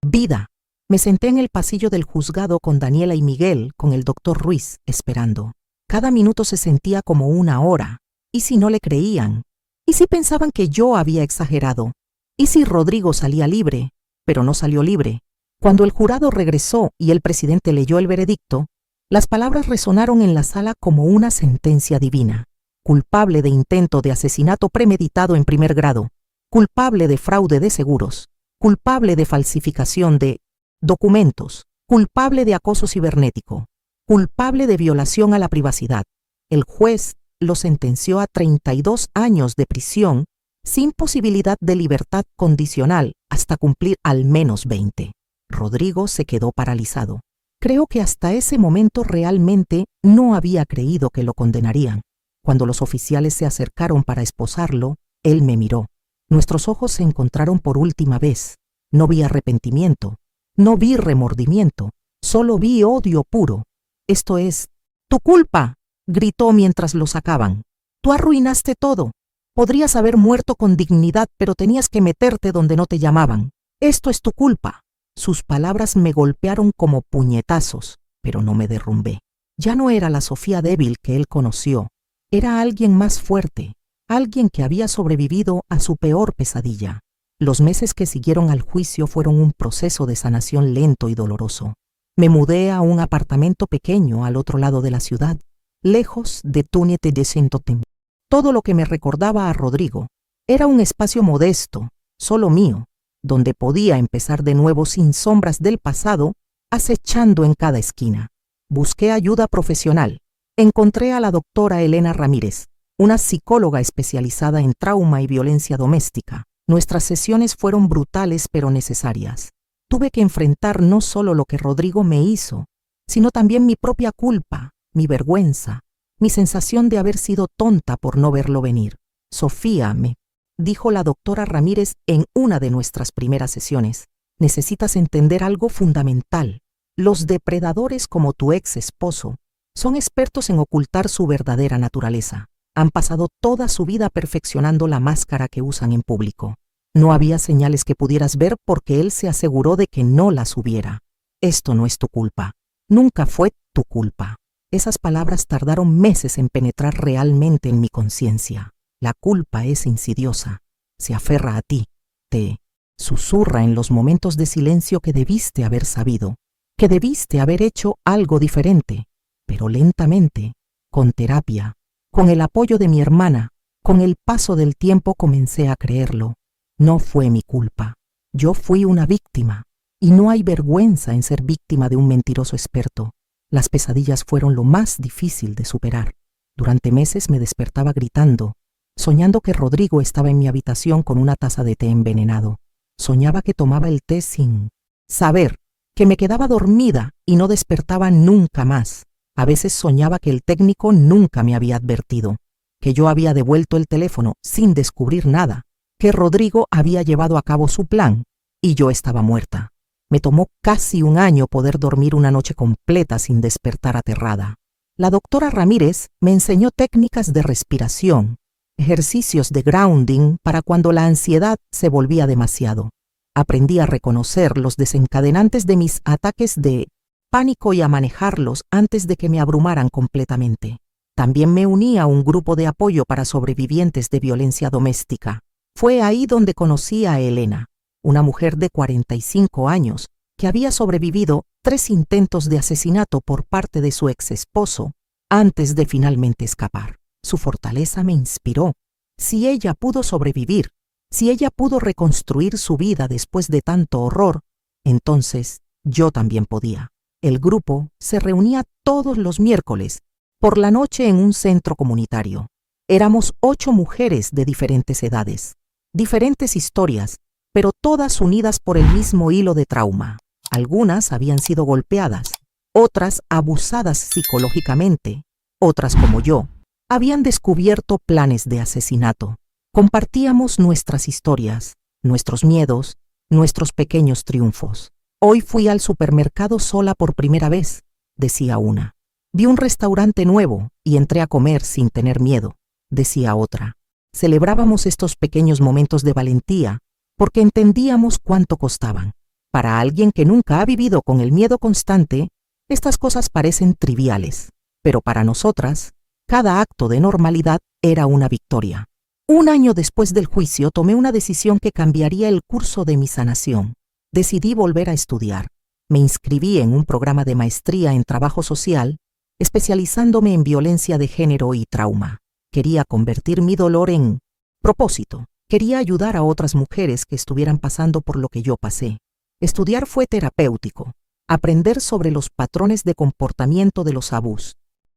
vida. Me senté en el pasillo del juzgado con Daniela y Miguel, con el doctor Ruiz, esperando. Cada minuto se sentía como 1 hora. ¿Y si no le creían? ¿Y si pensaban que yo había exagerado? ¿Y si Rodrigo salía libre? Pero no salió libre. Cuando el jurado regresó y el presidente leyó el veredicto, las palabras resonaron en la sala como una sentencia divina. Culpable de intento de asesinato premeditado en primer grado, culpable de fraude de seguros, culpable de falsificación de documentos, culpable de acoso cibernético, culpable de violación a la privacidad. El juez lo sentenció a 32 años de prisión sin posibilidad de libertad condicional hasta cumplir al menos 20. Rodrigo se quedó paralizado. Creo que hasta ese momento realmente no había creído que lo condenarían. Cuando los oficiales se acercaron para esposarlo, él me miró. Nuestros ojos se encontraron por última vez. No vi arrepentimiento, no vi remordimiento, solo vi odio puro. Esto es, tu culpa, gritó mientras lo sacaban. Tú arruinaste todo. Podrías haber muerto con dignidad, pero tenías que meterte donde no te llamaban. Esto es tu culpa. Sus palabras me golpearon como puñetazos, pero no me derrumbé. Ya no era la Sofía débil que él conoció. Era alguien más fuerte, alguien que había sobrevivido a su peor pesadilla. Los meses que siguieron al juicio fueron un proceso de sanación lento y doloroso. Me mudé a un apartamento pequeño al otro lado de la ciudad, lejos de Túnete de Saint-Ouen. Todo lo que me recordaba a Rodrigo era un espacio modesto, solo mío, donde podía empezar de nuevo sin sombras del pasado, acechando en cada esquina. Busqué ayuda profesional. Encontré a la doctora Elena Ramírez, una psicóloga especializada en trauma y violencia doméstica. Nuestras sesiones fueron brutales pero necesarias. Tuve que enfrentar no solo lo que Rodrigo me hizo, sino también mi propia culpa, mi vergüenza, mi sensación de haber sido tonta por no verlo venir. Sofía, me dijo la doctora Ramírez en una de nuestras primeras sesiones, necesitas entender algo fundamental. Los depredadores como tu ex esposo son expertos en ocultar su verdadera naturaleza. Han pasado toda su vida perfeccionando la máscara que usan en público. No había señales que pudieras ver porque él se aseguró de que no las hubiera. Esto no es tu culpa. Nunca fue tu culpa. Esas palabras tardaron meses en penetrar realmente en mi conciencia. La culpa es insidiosa. Se aferra a ti. Te susurra en los momentos de silencio que debiste haber sabido, que debiste haber hecho algo diferente. Pero lentamente, con terapia, con el apoyo de mi hermana, con el paso del tiempo comencé a creerlo. No fue mi culpa. Yo fui una víctima. Y no hay vergüenza en ser víctima de un mentiroso experto. Las pesadillas fueron lo más difícil de superar. Durante meses me despertaba gritando, soñando que Rodrigo estaba en mi habitación con una taza de té envenenado. Soñaba que tomaba el té sin saber, que me quedaba dormida y no despertaba nunca más. A veces soñaba que el técnico nunca me había advertido, que yo había devuelto el teléfono sin descubrir nada, que Rodrigo había llevado a cabo su plan y yo estaba muerta. Me tomó casi 1 año poder dormir una noche completa sin despertar aterrada. La doctora Ramírez me enseñó técnicas de respiración, ejercicios de grounding para cuando la ansiedad se volvía demasiado. Aprendí a reconocer los desencadenantes de mis ataques de pánico y a manejarlos antes de que me abrumaran completamente. También me uní a un grupo de apoyo para sobrevivientes de violencia doméstica. Fue ahí donde conocí a Elena, una mujer de 45 años que había sobrevivido 3 intentos de asesinato por parte de su ex esposo antes de finalmente escapar. Su fortaleza me inspiró. Si ella pudo sobrevivir, si ella pudo reconstruir su vida después de tanto horror, entonces yo también podía. El grupo se reunía todos los miércoles por la noche en un centro comunitario. Éramos 8 mujeres de diferentes edades, diferentes historias, pero todas unidas por el mismo hilo de trauma. Algunas habían sido golpeadas, otras abusadas psicológicamente, otras como yo, habían descubierto planes de asesinato. Compartíamos nuestras historias, nuestros miedos, nuestros pequeños triunfos. Hoy fui al supermercado sola por primera vez, decía una. Vi un restaurante nuevo y entré a comer sin tener miedo, decía otra. Celebrábamos estos pequeños momentos de valentía porque entendíamos cuánto costaban. Para alguien que nunca ha vivido con el miedo constante, estas cosas parecen triviales, pero para nosotras, cada acto de normalidad era una victoria. Un año después del juicio tomé una decisión que cambiaría el curso de mi sanación. Decidí volver a estudiar. Me inscribí en un programa de maestría en trabajo social, especializándome en violencia de género y trauma. Quería convertir mi dolor en propósito. Quería ayudar a otras mujeres que estuvieran pasando por lo que yo pasé. Estudiar fue terapéutico. Aprender sobre los patrones de comportamiento de los abusos